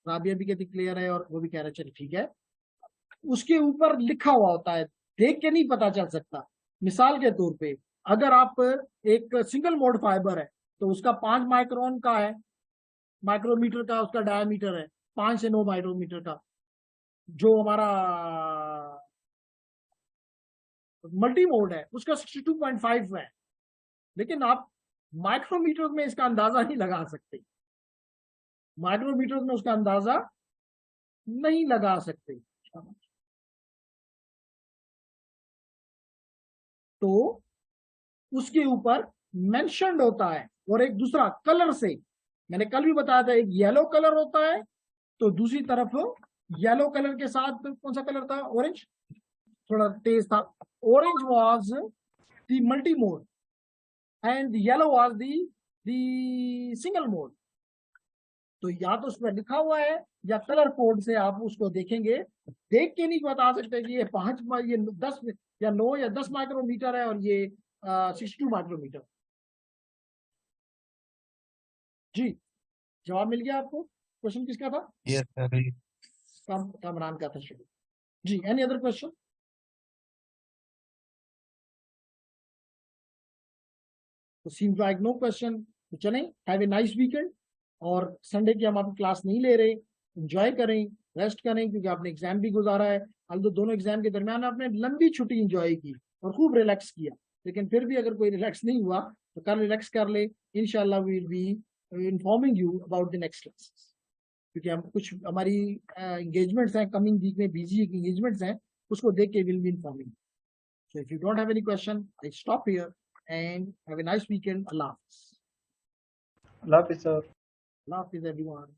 राबिया भी कहती क्लियर है और वो भी कह रहा है चलिए ठीक है, उसके ऊपर लिखा हुआ होता है, देख के नहीं पता चल सकता। मिसाल के तौर पे अगर आप एक सिंगल मोड फाइबर है तो उसका 5 माइक्रोन का है, माइक्रोमीटर का उसका डायमीटर है, 5 से 9 माइक्रोमीटर का। जो हमारा मल्टी मोड है उसका 62.5 है, लेकिन आप माइक्रोमीटर में इसका अंदाजा नहीं लगा सकते, माइक्रोमीटर में उसका अंदाजा नहीं लगा सकते। तो उसके ऊपर मेंशन्ड होता है। और एक दूसरा कलर से, मैंने कल भी बताया था, एक येलो कलर होता है, तो दूसरी तरफ येलो कलर के साथ कौन सा कलर था, ऑरेंज, थोड़ा तेज था। Orange was the multi mode and yellow was the single mode. तो या तो उसमें लिखा हुआ है या कलर कोड से आप उसको देखेंगे, देख के नहीं बता सकते कि ये 5 ये 10 या 9 या 10 माइक्रोमीटर है और ये 62 माइक्रोमीटर। जी, जवाब मिल गया आपको? क्वेश्चन किसका था? Yes sir. कामरान का था शुरू। जी, एनी अदर क्वेश्चन? तो सीम्स लाइक नो क्वेश्चन। तो चलें, हैव ए नाइस वीकेंड। और संडे की हम आपकी क्लास नहीं ले रहे, एंजॉय करें, रेस्ट करें, क्योंकि आपने एग्जाम भी गुजारा है। although दोनों एग्जाम के दरमियान आपने लंबी छुट्टी एंजॉय की और खूब रिलैक्स किया, लेकिन फिर भी अगर कोई रिलैक्स नहीं हुआ तो कल रिलैक्स कर ले। इंशाल्लाह we will be informing you about the next classes, क्योंकि हम कुछ हमारी एंगेजमेंट्स हैं, कमिंग वीक में बिजी एंगेजमेंट्स हैं, उसको देख के will be informing. So if you don't have any question, I stop here and have a nice weekend. Allah Hafiz. Allah Hafiz, sir. Allah Hafiz, everyone.